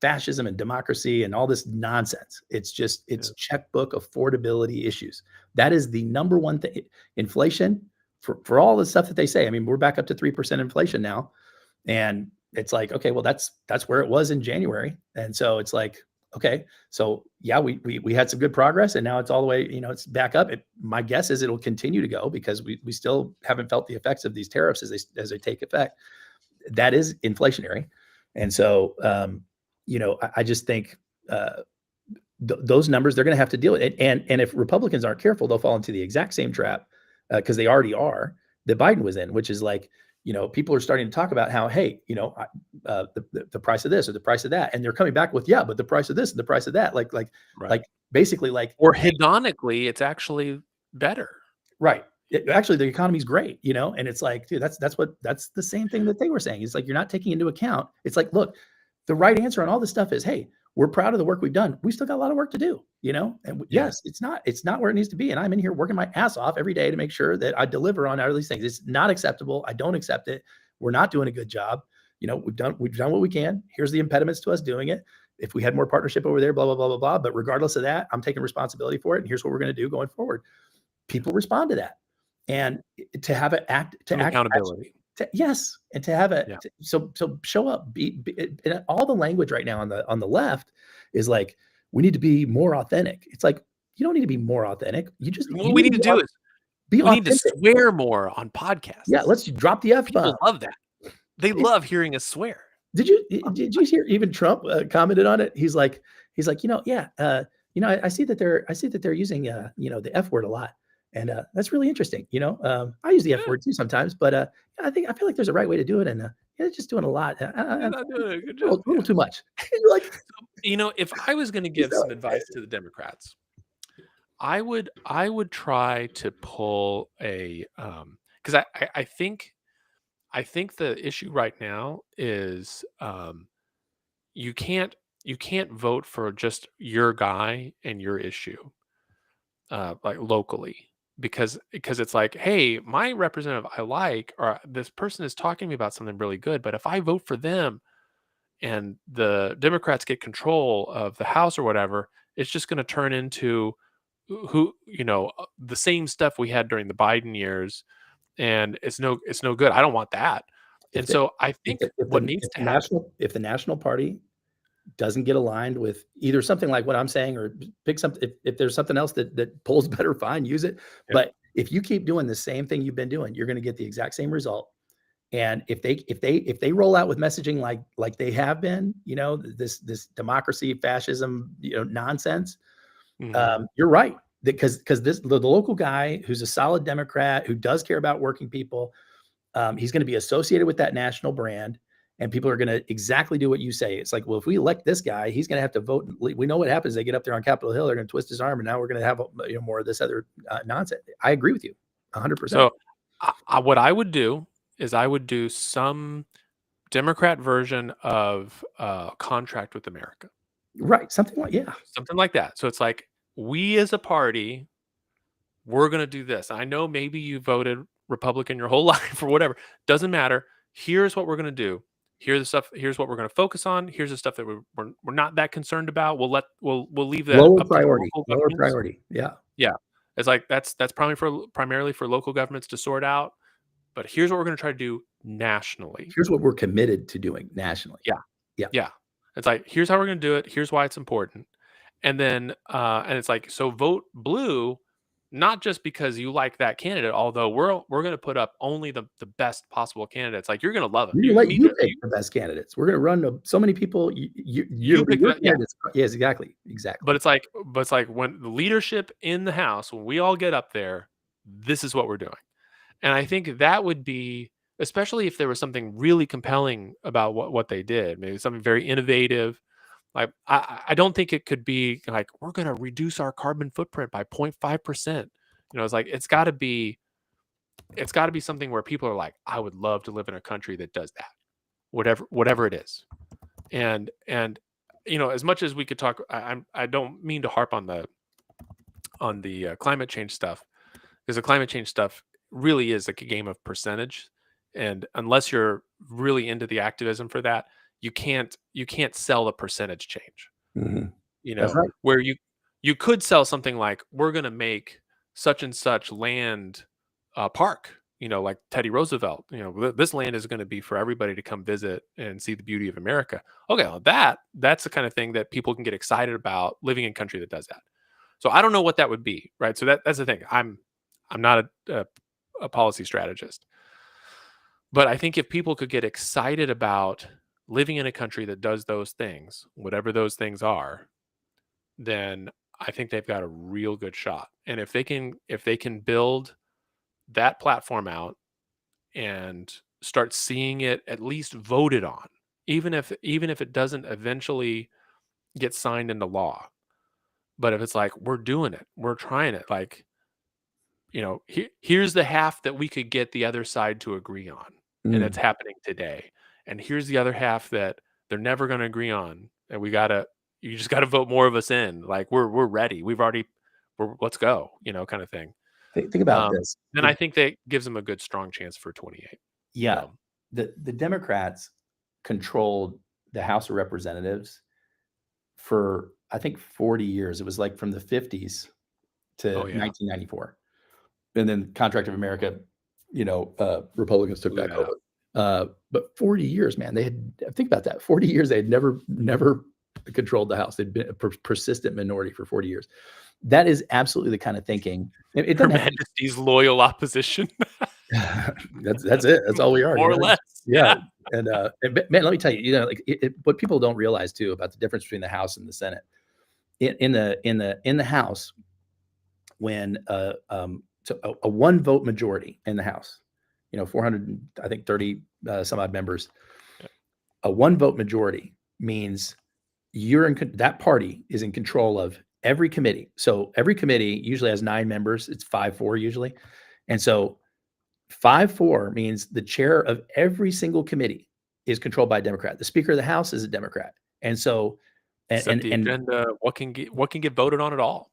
fascism and democracy and all this nonsense. It's Yeah. checkbook affordability issues. That is the number one thing. Inflation, for all the stuff that they say. I mean, we're back up to 3% inflation now, and it's like, okay, well, that's where it was in January, and so it's like, okay, so yeah, we had some good progress, and now it's all the way, it's back up. My guess is it'll continue to go, because we still haven't felt the effects of these tariffs as they take effect. That is inflationary, and so I just think those numbers, they're going to have to deal with it. And if Republicans aren't careful, they'll fall into the exact same trap, because they already are, that Biden was in, which is like, people are starting to talk about how, hey, the price of this or the price of that, and they're coming back with, yeah, but the price of this and the price of that, Right. like basically, like, Or hedonically, it's actually better. right. Actually, the economy's great, and it's like, dude, that's the same thing that they were saying. It's like, you're not taking into account. It's like, look, the right answer on all this stuff is, hey, we're proud of the work we've done. We still got a lot of work to do, And Yeah. yes, it's not where it needs to be. And I'm in here working my ass off every day to make sure that I deliver on all these things. It's not acceptable. I don't accept it. We're not doing a good job. We've done what we can. Here's the impediments to us doing it. If we had more partnership over there, blah, blah, blah, blah, blah. But regardless of that, I'm taking responsibility for it. And here's what we're going to do going forward. Yeah. People respond to that. And to have it Some act accountability. yes, and to have Yeah. so show up, and all the language right now on the left is like, we need to be more authentic. It's like, you don't need to be more authentic. What You we need to need to do is be we need to authentic. swear more on Yeah, podcasts. let's drop the F bomb. People love that. They love hearing us swear. Did you hear even Trump commented on it? He's like, yeah, I see that they're using the F word a lot, and that's really interesting. I use the F Yeah, word too sometimes, but I feel like there's a right way to do it, and yeah, just doing a lot. you're A not doing a good job. little Yeah. too much. You're like, If I was gonna give so, some advice to the Democrats, I would try to pull because I think the issue right now is you can't you can't vote for just your guy and your issue like locally. because it's like, hey, my representative I like, or this person is talking to me about something really good, but if I vote for them and the Democrats get control of the House or whatever, it's just going to turn into the same stuff we had during the Biden years, and it's no good. I don't want that. If And the so I if think the if what the needs if to the happen. national party doesn't get aligned with either something like what I'm saying, or pick something, if there's something else that pulls better, fine, use it. Yeah. But if you keep doing the same thing you've been doing, you're going to get the exact same result. And if they roll out with messaging like they have been, this democracy, fascism, nonsense, Hmm. you're right. Because the local guy who's a solid Democrat who does care about working people, he's going to be associated with that national brand, and people are going to exactly do what you say. It's like, well, if we elect this guy, he's going to have to vote. We know what happens. They get up there on Capitol Hill, they're going to twist his arm, and now we're going to have more of this other nonsense. I agree with you, 100%. So what I would do is I would do some Democrat version of Contract with America, Right, something like, yeah, something like that. So it's like, we as a party, we're going to do this. I know maybe you voted Republican your whole life or whatever. Doesn't matter. Here's what we're going to do. Here's the stuff. Here's what we're going to focus on. Here's the stuff that we're not that concerned about. We'll leave that up to the local lower governments. priority. Yeah, Yeah, it's like that's primarily for local governments to sort out. But here's what we're going to try to do nationally. here's what we're committed to doing nationally. Yeah, Yeah, yeah. It's like, here's how we're going to do it. Here's why it's important. And then and it's like, so vote blue, not just because you like that candidate, although we're going to put up only the best possible candidates. Like, you're going to love them. we're You gonna let you immediately pick the best candidates. We're gonna run so many people. you pick Your the yeah. candidates. Yes, exactly, exactly. But it's like when the leadership in the House, when we all get up there, this is what we're doing. And I think that would be, especially if there was something really compelling about what they did, maybe something very innovative. Like, I don't think it could be like, we're going to reduce our carbon footprint by 0.5%. It's like, it's got to be something where people are like, I would love to live in a country that does that, whatever it is. And as much as we could talk, I don't mean to harp on the climate change stuff, because the climate change stuff really is like a game of percentage, and unless you're really into the activism for that, you can't sell a percentage change. Mhm. That's right. Where you could sell something like, we're going to make such and such land park, like Teddy Roosevelt. This land is going to be for everybody to come visit and see the beauty of America. Okay, well, that's the kind of thing that people can get excited about, living in a country that does that. So I don't know what that would be, right? So that's the thing. I'm not a policy strategist, but I think if people could get excited about living in a country that does those things, whatever those things are, then I think they've got a real good shot. And if they can build that platform out and start seeing it at least voted on, even if it doesn't eventually get signed into law, but if it's like, we're doing it, we're trying it, like, here's the half that we could get the other side to agree on, and it's Mm. happening today. And here's the other half that they're never going to agree on, and you just gotta vote more of us in. Like, we're ready. Let's go, kind of thing. Think about this. Then I think that gives them a good strong chance for 28. Yeah, So, the Democrats controlled the House of Representatives for, I think, 40 years. It was like from the 50s to oh yeah, 1994. And then Contract of America, Republicans took blew back that over. up. But 40 years, man, think about that. 40 years, they had never controlled the House. They'd been a persistent minority for 40 years. That is absolutely the kind of thinking. It Her doesn't have to Majesty's loyal opposition, be, that's it. That's all we are. more or less. Yeah. Yeah. Man, let me tell you, like what people don't realize too about the difference between the House and the Senate. In the House, when so a one vote majority in the House, 400, I think 30 some odd members, a one vote majority means that party is in control of every committee. So every committee usually has 9 members. It's 5-4 usually. And so 5-4 means the chair of every single committee is controlled by a Democrat. The Speaker of the House is a Democrat. And so, Set and the and agenda, what can get voted on at all.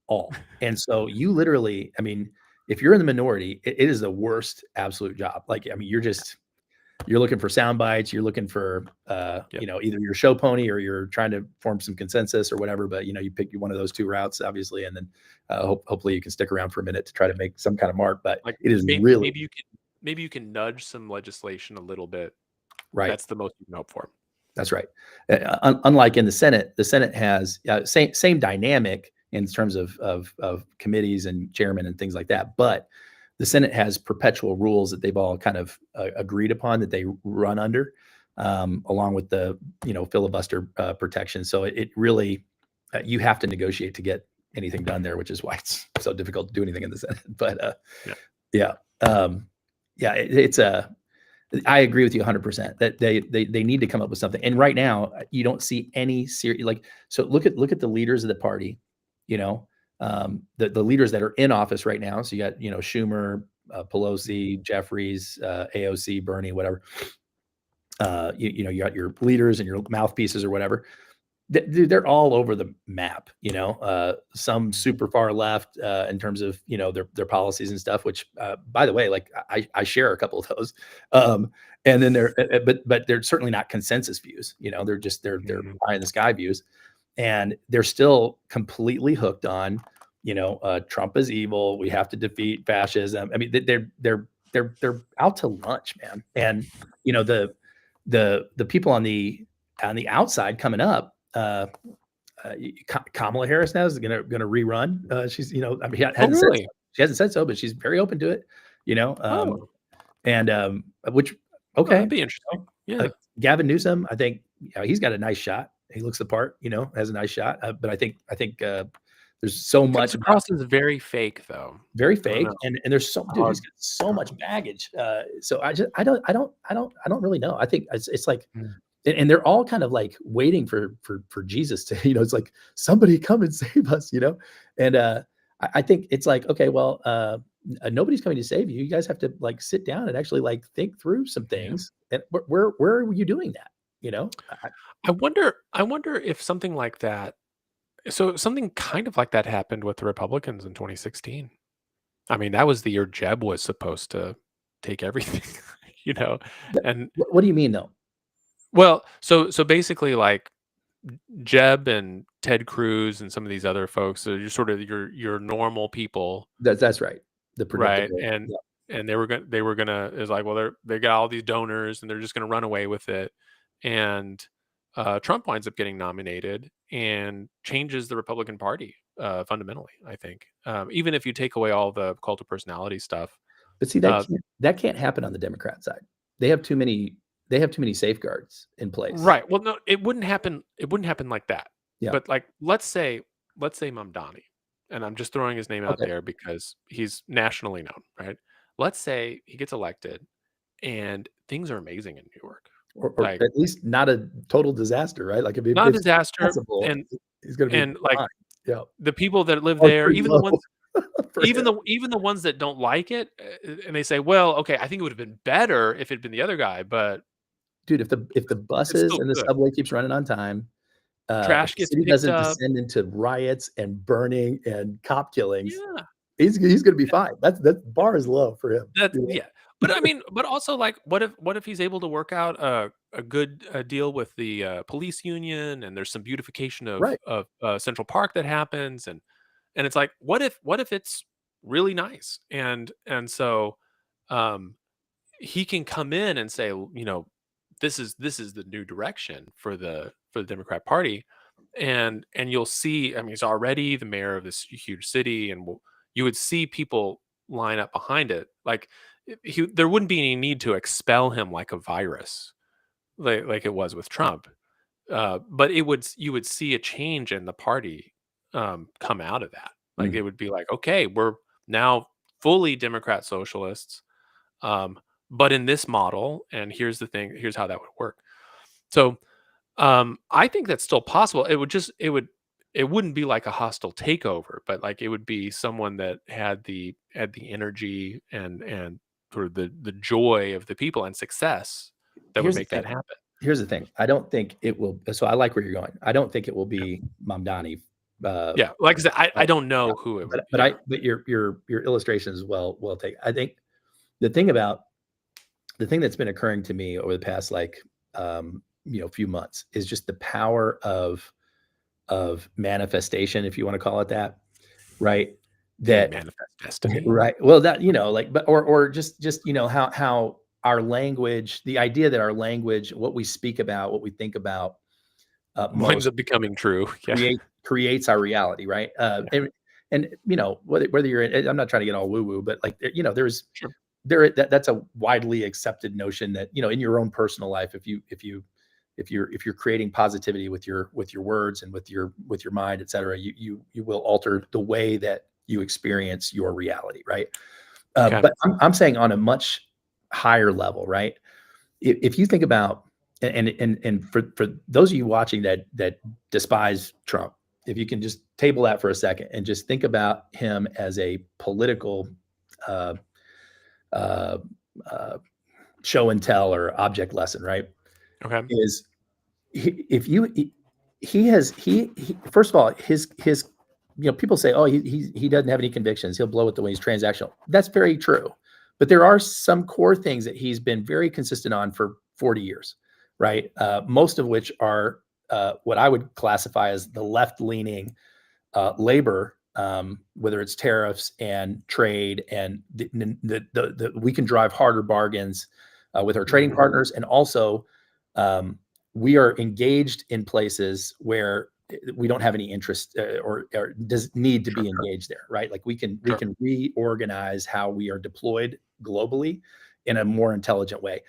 all. And so you literally, I mean, if you're in the minority, it is the worst absolute job. Like, I mean, you're looking for sound bites, you're looking for Yep. either you're show pony or you're trying to form some consensus or whatever. But you pick one of those two routes, obviously, and then hopefully you can stick around for a minute to try to make some kind of mark. But Like it is really maybe you can nudge some legislation a little bit. right. That's the most you can hope for. That's right. Unlike in the Senate has same dynamic in terms of committees and chairmen and things like that. But the Senate has perpetual rules that they've all kind of agreed upon that they run under, along with the filibuster protection. So it really you have to negotiate to get anything done there, which is why it's so difficult to do anything in the Senate. But Yeah. yeah, yeah, it's a. I agree with you 100% that they need to come up with something. And right now, you don't see any serious so look at the leaders of the party, the leaders that are in office right now. So you got Schumer, Pelosi, Jeffries, AOC, Bernie, whatever. You got your leaders and your mouthpieces or whatever. They're all over the map, some super far left in terms of their policies and stuff. Which, by the way, like I share a couple of those, and then but they're certainly not consensus views. They're just they're pie in the sky views, and they're still completely hooked on Trump is evil. We have to defeat fascism. I mean, they're out to lunch, man. And the people on the outside coming up. Kamala Harris now is gonna rerun. She's I mean, Oh, really? she hasn't said so, but she's very open to it. Oh, And which well, okay, that'd be interesting. Yeah. Gavin Newsom, I think he's got a nice shot. He looks the part, has a nice shot. But I think there's so He much comes across as very fake, though. very I don't fake, know. and there's dude, he's got so much baggage. So I don't really know. I think it's like. Mm. And they're all kind of like waiting for Jesus to, it's like somebody come and save us, And I think it's like, okay, well, nobody's coming to save you. You guys have to like sit down and actually like think through some Yeah. things. And where are you doing that? I wonder if something like that. So something kind of like that happened with the Republicans in 2016. I mean, that was the year Jeb was supposed to take everything, you know, But and what do you mean though? well, so basically, like Jeb and Ted Cruz and some of these other folks, so you're sort of your normal people, That's right. The right? predictable. And Yeah. they were gonna is like, well, they got all these donors and they're just gonna run away with it, and Trump winds up getting nominated and changes the Republican Party fundamentally. I think even if you take away all the cult of personality stuff, But see, uh, that can't happen on the Democrat side. They have too many safeguards in place. right? Well, no, it wouldn't happen. It wouldn't happen like that. Yeah. But like, let's say Mamdani, and I'm just throwing his name out Okay. there because he's nationally known, right? Let's say he gets elected and things are amazing in New York. Or Like, at least not a total disaster, right? Like, if not a it's disaster, possible, and he's gonna be like fine. Yeah. the people that live Oh, it's there, pretty even the low ones for him. even the ones that don't like it, and they say, "Well, okay, I think it would have been better if it'd been the other guy, but Dude, if the it's buses still and the good." subway keeps running on time, if Trash the gets city picked doesn't up. descend into riots and burning and cop killings, Yeah. he's gonna be fine. That bar is low for him, That's yeah. But I mean, but also, like, what if he's able to work out a good deal with the police union, and there's some beautification of Right. Central Park that happens, and it's like, what if it's really nice, and so um he can come in and say, this is the new direction for the Democrat Party, and you'll see. I mean, he's already the mayor of this huge city, and you would see people line up behind it. Like, there wouldn't be any need to expel him like a virus, like it was with Trump. But you would see a change in the party come out of that. Like, Mm. it would be like, okay, we're now fully Democrat socialists, um, but in this model, and here's the thing, here's how that would work. So I think that's still possible. It wouldn't be like a hostile takeover, but like it would be someone that had the energy and sort of the joy of the people and success that would Here's the make thing that happen. I don't think it will so I like where you're going. I don't think it will be Mamdani, Yeah, like I said, I uh, don't know who it would. Yeah, but your illustration is well taken. I think the thing about the thing that's been occurring to me over the past few months is just the power of manifestation, if you want to call it that, right? you That manifest destiny. right. Well, that like, but or just how our language, the idea that our language, what we speak about, what we think about, Winds most up becoming true. Yeah, creates our reality, right? yeah, And whether you're in, I'm not trying to get all woo woo, but like there's sure. that's a widely accepted notion that in your own personal life, if you're creating positivity with your words and with your mind, et cetera, you will alter the way that you experience your reality, right? Okay. But I'm saying on a much higher level, right? If you think about and for those of you watching that despise Trump, if you can just table that for a second and just think about him as a political uh, uh, uh, show and tell or object lesson, right? Okay. Is if you he has he first of all his people say, oh, he doesn't have any convictions, he'll blow it the way he's transactional. That's very true, but there are some core things that he's been very consistent on for 40 years, right? Most of which are what I would classify as the left leaning labor, whether it's tariffs and trade, and we can drive harder bargains with our trading Mhm. partners, and also um, we are engaged in places where we don't have any interest or does need to Sure, be engaged there, right? Like we sure. can reorganize how we are deployed globally in a more intelligent way.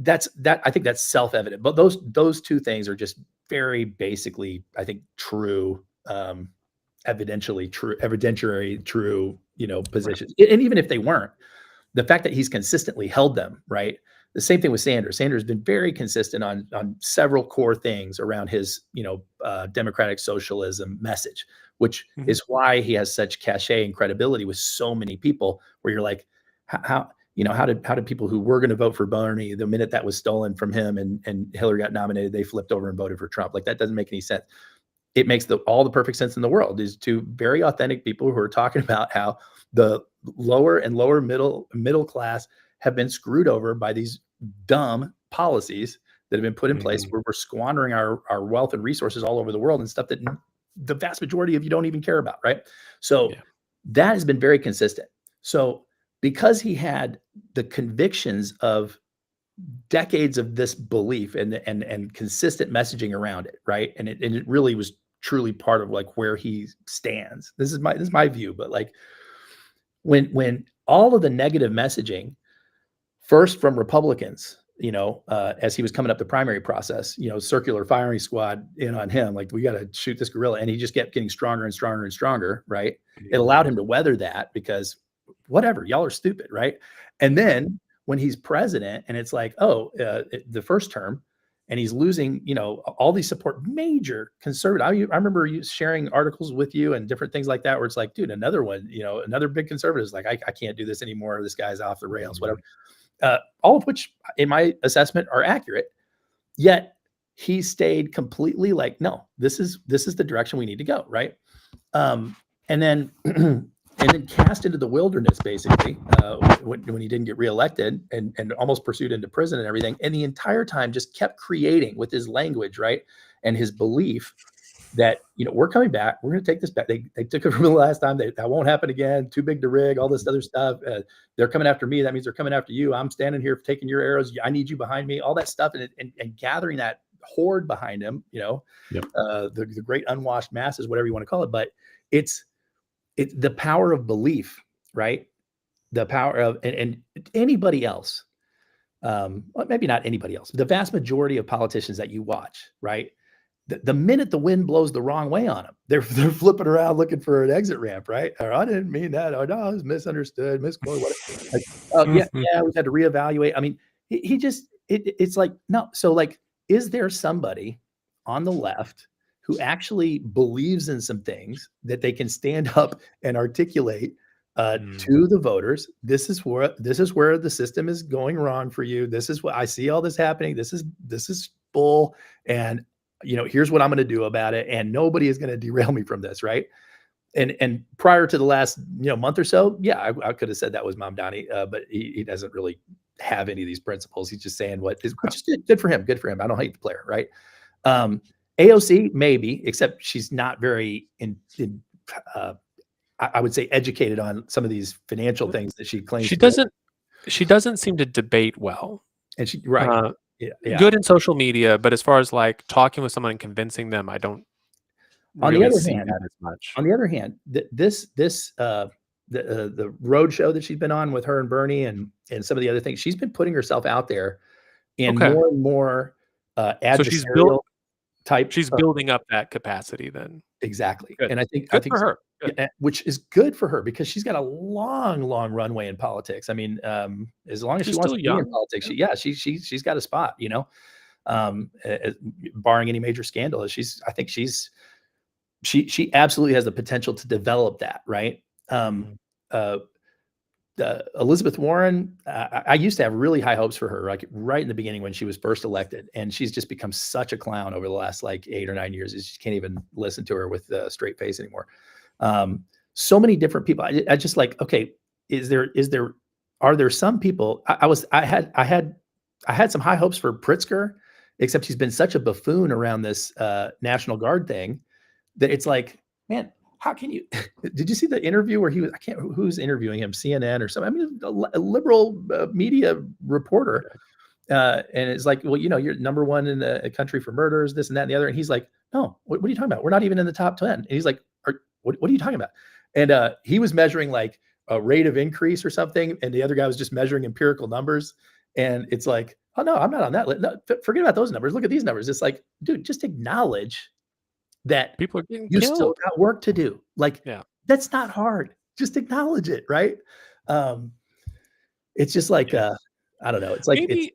I think that's self-evident, but those two things are just very basically, I think, true, evidentiary true, Right. positions. And even if they weren't, the fact that he's consistently held them, right? The same thing with Sanders. Sanders has been very consistent on several core things around his, democratic socialism message, which Mhm. is why he has such cachet and credibility with so many people. Where you're like, how did people who were going to vote for Bernie, the minute that was stolen from him and Hillary got nominated, they flipped over and voted for Trump? Like, that doesn't make any sense. It makes all the perfect sense in the world. Is two very authentic people who are talking about how the lower and lower middle class have been screwed over by these dumb policies that have been put in place, Mhm. where we're squandering our wealth and resources all over the world and stuff that the vast majority of you don't even care about, right? So Yeah. that has been very consistent. So because he had the convictions of decades of this belief and consistent messaging around it, right? And it really was truly part of like where he stands. This is my view, but like when all of the negative messaging, first from Republicans, as he was coming up the primary process, circular firing squad in on him, like, we got to shoot this gorilla, and he just kept getting stronger and stronger and stronger, right? It allowed Mhm. him to weather that because whatever, y'all are stupid, right? And Right. then when he's president, and it's like, oh, the first term, and he's losing, all these support, major conservative. I remember you sharing articles with you and different things like that, where it's like, dude, another one, another big conservative is like, I can't do this anymore. This guy's off the rails, whatever. Mhm. All of which, in my assessment, are accurate. Yet he stayed completely like, no, this is the direction we need to go, right? Um, and then and then cast into the wilderness, basically, when he didn't get reelected, and almost pursued into prison and everything. And the entire time just kept creating with his language, right, and his belief that, we're coming back, we're going to take this back. They took it from the last time. That won't happen again. Too big to rig. All this other stuff. They're coming after me. That means they're coming after you. I'm standing here taking your arrows. I need you behind me. All that stuff, and gathering that horde behind him. Yep. The great unwashed masses, whatever you want to call it. But it's the power of belief, right? The power of and anybody else. Well, maybe not anybody else. The vast majority of politicians that you watch, right? The minute the wind blows the wrong way on them, they're flipping around looking for an exit ramp, right? Or, I didn't mean that. Oh, no, it was misunderstood, misquoted. Like, oh, yeah, Mhm. yeah, we've had to reevaluate. I mean, he just it's like, no. So, like, is there somebody on the left who actually believes in some things that they can stand up and articulate Mm. to the voters? This is where the system is going wrong for you. This is what I see all this happening. This is bull. And here's what I'm going to do about it, and nobody is going to derail me from this, right? And prior to the last month or so, yeah, I could have said that was Mamdani, but he doesn't really have any of these principles. He's just saying which is good for him. Good for him. I don't hate the player, right? AOC maybe, except she's not very I would say educated on some of these financial things that she claims. She doesn't seem to debate well. And right. Yeah. Good in social media, but as far as like talking with someone and convincing them, I don't really see that as much. On the other hand, the road show that she's been on with her and Bernie and some of the other things, she's been putting herself out there in more and more adversarial type. She's building up that capacity then. Exactly. Good. And I think for her. Which is good for her because she's got a long runway in politics. I mean, as long as she wants to be in politics, she's got a spot, barring any major scandal. I think she absolutely has the potential to develop that, right? Elizabeth Warren, I used to have really high hopes for her, like right in the beginning when she was first elected, and she's just become such a clown over the last like 8 or 9 years. You can't even listen to her with a straight face anymore. So many different people. I just like, okay, are there some people? I had some high hopes for Pritzker, except he's been such a buffoon around this National Guard thing that it's like, man, how can you? Did you see the interview where who's interviewing him, CNN or something? I mean, a liberal media reporter, and it's like, well, you're number one in the country for murders, this and that and the other, and he's like, no, what are you talking about? We're not even in the top 10. And he's like, what are you talking about? And he was measuring like a rate of increase or something, and the other guy was just measuring empirical numbers. And it's like, oh no, I'm not on that. No, forget about those numbers. Look at these numbers. It's like, dude, just acknowledge that people are getting killed. Still got work to do. Like, that's not hard. Just acknowledge it, right? It's just like I don't know. It's like maybe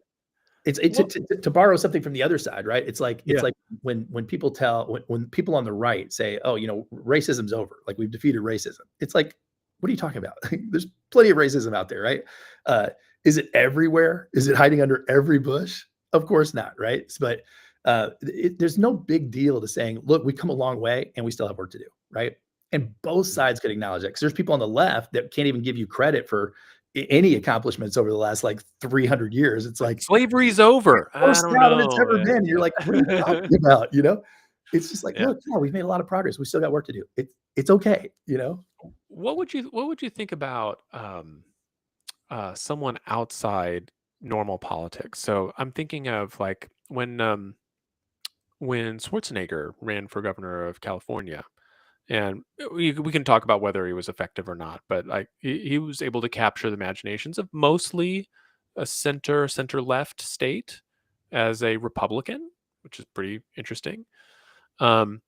to borrow something from the other side, right? It's like when people when people on the right say, oh, racism's over, like we've defeated racism. It's like, what are you talking about? There's plenty of racism out there, right? Is it everywhere? Is it hiding under every bush? Of course not, right? But there's no big deal to saying, look, we come a long way and we still have work to do, right? And both sides could acknowledge that, because there's people on the left that can't even give you credit for any accomplishments over the last like 300 years. It's like slavery's over. Most now than it's ever been. You're like, what are you talking about? It's just like, look, we've made a lot of progress. We still got work to do. It's okay. What would you think about someone outside normal politics? So I'm thinking of like when Schwarzenegger ran for governor of California. And we can talk about whether he was effective or not, but like he was able to capture the imaginations of mostly a center left state as a Republican, which is pretty interesting. Do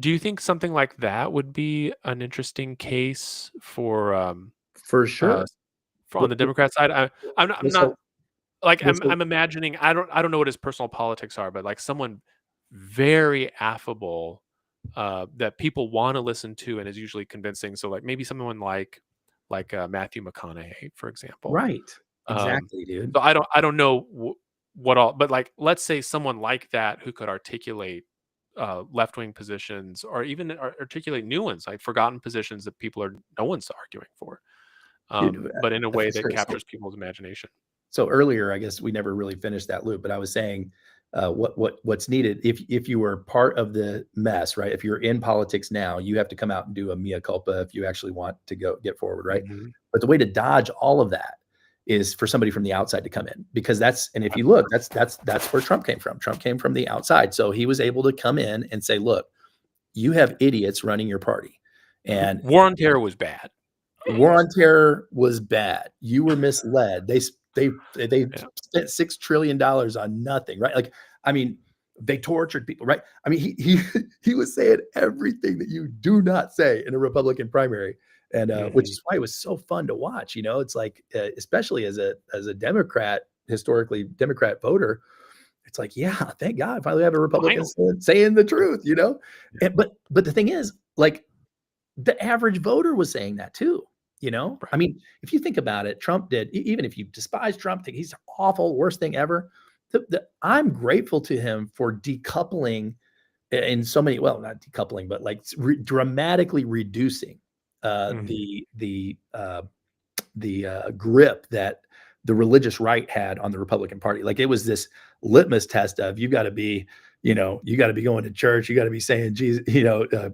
you think something like that would be an interesting case for sure on the Democrat side? I'm not like I'm imagining. I don't know what his personal politics are, but like someone very affable. That people want to listen to and is usually convincing. So like maybe someone like Matthew McConaughey, for example. Right. Exactly, dude. So I don't know what all, but like, let's say someone like that who could articulate left-wing positions, or even articulate new ones, like forgotten positions that no one's arguing for, but in a way that captures people's imagination. So earlier, I guess we never really finished that loop, but I was saying, what's needed if you were part of the mess, right? If you're in politics now, you have to come out and do a mea culpa if you actually want to get forward, right? Mm-hmm. But the way to dodge all of that is for somebody from the outside to come in, because if you look, that's where Trump came from. Trump came from the outside, so he was able to come in and say, look, you have idiots running your party, and war on terror was bad. War on terror was bad. You were misled. They spent $6 trillion on nothing, right? Like, I mean, they tortured people, right? I mean, he was saying everything that you do not say in a Republican primary, and which is why it was so fun to watch. It's like, especially as a Democrat, historically Democrat voter, it's like, yeah, thank God, finally have a Republican saying the truth, And, but the thing is, like, the average voter was saying that too. Right. I mean, if you think about it, Trump did, even if you despise Trump, think he's awful, worst thing ever, I'm grateful to him for decoupling in so many, well, not decoupling, but like dramatically reducing Mhm. the grip that the religious right had on the Republican Party. Like it was this litmus test of you got to be, you got to be going to church, you got to be saying Jesus,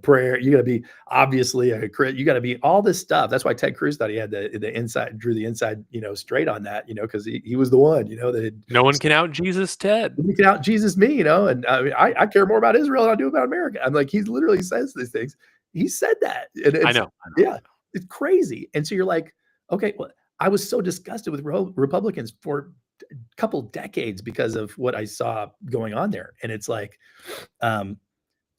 prayer, you got to be obviously you got to be all this stuff. That's why Ted Cruz thought he had the inside, drew the inside, straight on that, because he was the one, that had No one can out Jesus Ted. you can out Jesus me, and I mean, I care more about Israel than I do about America. I'm like, he literally says these things. He said that, and I it's know, I know, I yeah, know. it's crazy. And so you're like, okay, well, I was so disgusted with Republicans for a couple decades because of what I saw going on there, and it's like, um,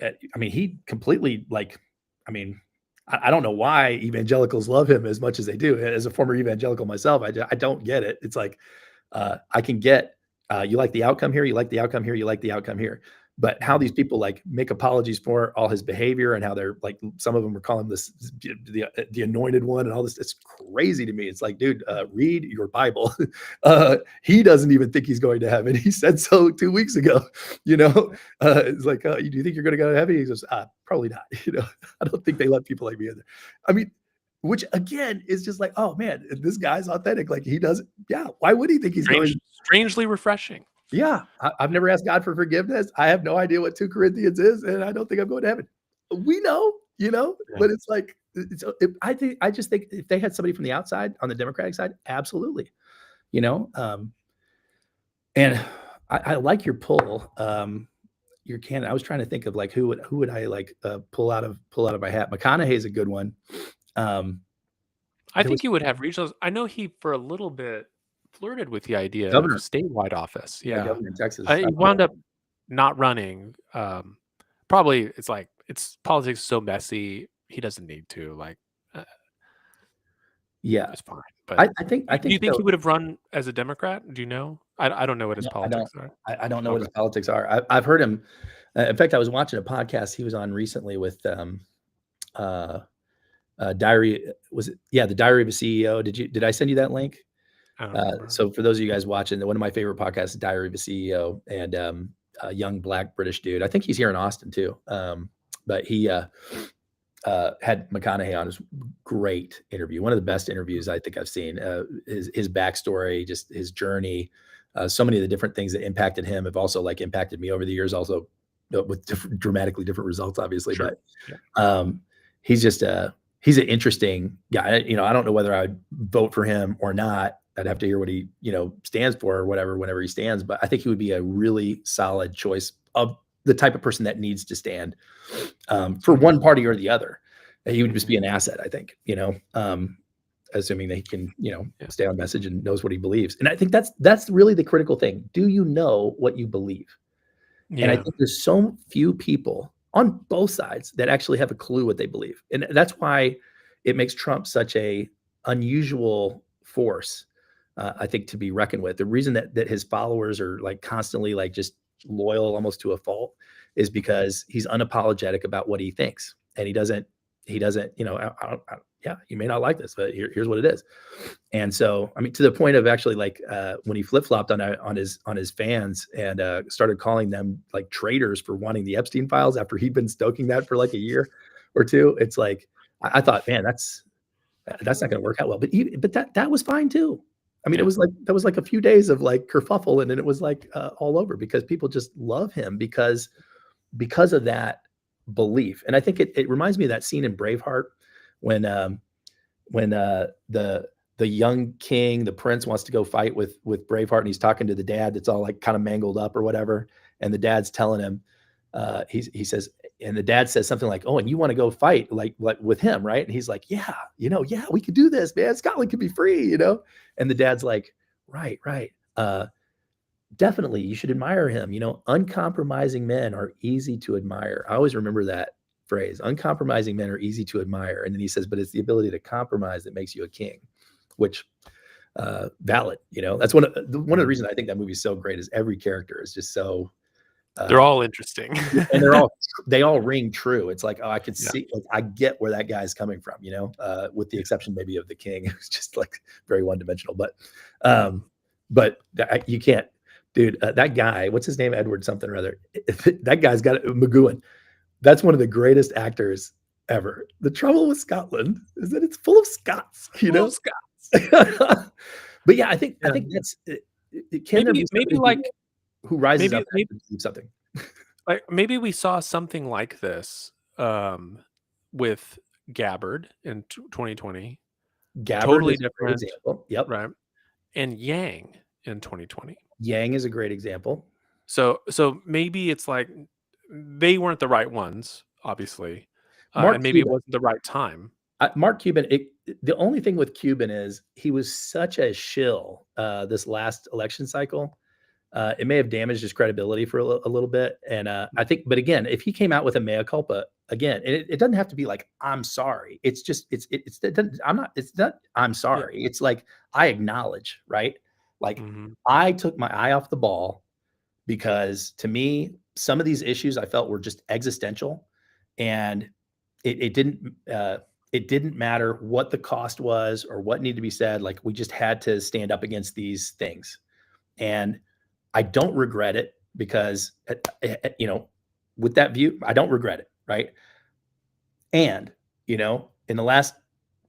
I mean, he completely like, I mean, I don't know why evangelicals love him as much as they do. As a former evangelical myself, I don't get it. It's like I can get you like the outcome here, you like the outcome here, you like the outcome here. But how these Mhm. people like make apologies for all his behavior and how they're like some of them were calling this the anointed one and all this. It's crazy to me. It's like, dude, read your Bible. He doesn't even think he's going to heaven. He said so 2 weeks ago. You know, it's like, do you think you're going to go to heaven? He goes, probably not. I don't think they let people like me in there. I mean, which again is just like, oh man, this guy's authentic. Like he does, yeah. Why would he think he's going? Strangely refreshing. Yeah, I've never asked God for forgiveness. I have no idea what 2 Corinthians is, and I don't think I'm going to heaven. We know, Yeah. but it's like, I just think if they had somebody from the outside on the Democratic side, absolutely, you know. And I like your pull, your candidate. I was trying to think of like who would I like pull out of my hat. McConaughey is a good one. Um, I there was think you would have regionals. I know he, for a little bit, flirted with the idea of governor, statewide office. yeah, Yeah. governor in Texas. He wound up not running. Probably it's like it's politics is so messy. He doesn't need to. Like, uh, Yeah, it's fine. But I do think you think so. he would have run as a Democrat? Do you know? I don't know what his I don't politics are. I don't know what Okay. his politics are. I've heard him. In fact, I was watching a podcast he was on recently with uh, Diary. Was it? Yeah, the Diary of a CEO. Did I send you that link? I don't remember. So for those of you guys watching, one of my favorite podcasts is Diary of a CEO, and a young black British dude. I think he's here in Austin too. But he had McConaughey on. His great interview, one of the best interviews I think I've seen. His backstory, just his journey, so many of the different things that impacted him have also like impacted me over the years. Also, with dramatically different results, obviously. Sure. But Yeah. um, he's just he's an interesting guy. I don't know whether I'd vote for him or not. I'd have to hear what he stands for or whatever whenever he stands. But I think he would be a really solid choice of the type of person that needs to stand for Yeah. one party or the other. He would just Mhm. be an asset, I think, assuming that he can, Yeah. stay on message and knows what he believes. And I think that's really the critical thing. Do you know what you believe? And I Yeah. think there's so few people on both sides that actually have a clue what they believe. And that's why it makes Trump such a unusual force, I think, to be reckoned with. The reason that his followers are like constantly like just loyal almost to a fault is Mhm. because he's unapologetic about what he thinks. And he doesn't, yeah, you may not like this, but here's what it is. And so, I mean, to the point of actually like when he flip flopped on his fans and started calling them like traitors for wanting the Epstein files after he'd been stoking that for like a year or two. It's like I thought, man, that's not going to work out well. But that was fine too. I mean, it Yeah. was like that was like a few days of like kerfuffle, and then it was like all over because people just love him because of that belief. And I think it reminds me of that scene in Braveheart when the young king, the prince wants to go fight with Braveheart, and he's talking to the dad that's all like kind of mangled up or whatever, and the dad's telling him, he says, and the dad says something like, "Oh, and you want to go fight like with him, right?" And he's like, "Yeah, yeah, we could do this, man. Scotland could be free." And the dad's like, "Right, right. Definitely, you should admire him. Uncompromising men are easy to admire." I always remember that phrase. Uncompromising men are easy to admire. And then he says, but it's the ability to compromise that makes you a king, which valid. That's one of the Mhm. reasons I think that movie's so great is every character is just so They're uh, all interesting. and they all ring true. It's like, oh, I could Yeah. see, like, I get where that guy's coming from, with the exception maybe of the king, who's just like very one dimensional. But you can't. Dude, that guy, what's his name? Edward something or other. That guy's got McGowan. That's one of the greatest actors ever. The trouble with Scotland is that it's full of Scots, you Full of know? Scots. But yeah, I think Yeah. that's can there be Maybe somebody like who rises maybe up maybe and believes something? like maybe we saw something like this with Gabbard in 2020. Gabbard Totally is a great different, example. Yep. right? And Yang in 2020. Yang is a great example. So maybe it's like they weren't the right ones, obviously, Mark and maybe it Cuban. wasn't the right time. Mark Cuban, the only thing with Cuban is he was such a shill this last election cycle. It may have damaged his credibility for a little bit. And I think, but again, if he came out with a mea culpa, again, it doesn't have to be like, I'm sorry. It's just, it doesn't, it's not, I'm Yeah. sorry. It's like, I acknowledge, right? Like, Mhm. I took my eye off the ball because to me, some of these issues I felt were just existential, and it didn't matter what the cost was or what needed to be said. Like we just had to stand up against these things, and I don't regret it because with that view, I don't regret it, right? And in the last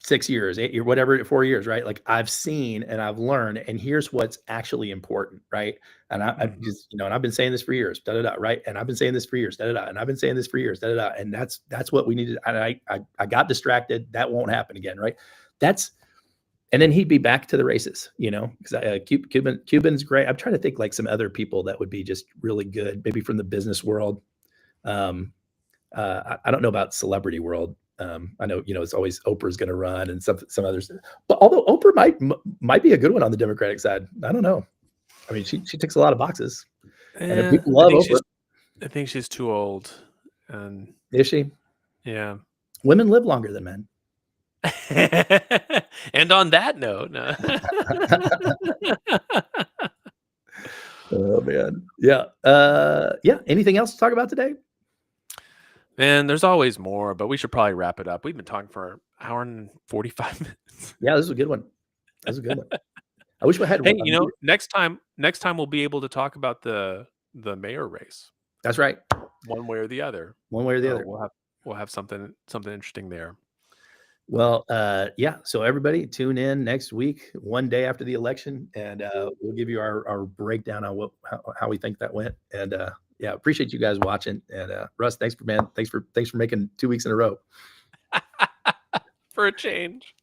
6 years, 8 years, whatever, 4 years, right? Like I've seen and I've learned, and here's what's actually important, right? And I Mhm. just, and I've been saying this for years, da da da, right? And I've been saying this for years, da da da, and I've been saying this for years, da da da, and that's what we needed. And I got distracted. That won't happen again, right? That's and then he'd be back to the races, because Cuban's great. I'm trying to think like some other people that would be just really good, maybe from the business world. Um, I don't know about celebrity world. I know, it's always Oprah's going to run and some others, but although Oprah might be a good one on the Democratic side. I don't know. I mean, she ticks a lot of boxes, and if people I love think Oprah. she's too old, and Is she? yeah. Women live longer than men. And on that note, no. Oh man, yeah, yeah. Anything else to talk about today? Man, there's always more, but we should probably wrap it up. We've been talking for an hour and 45 minutes. Yeah, this is a good one. That was a good one. I wish we had. Hey, next time we'll be able to talk about the mayor race, That's right. one way or the other. One way or the other. We'll have something interesting there. Well, yeah. So everybody tune in next week, one day after the election, and we'll give you our breakdown on how we think that went. And yeah, appreciate you guys watching. And Russ, thanks for making 2 weeks in a row. For a change.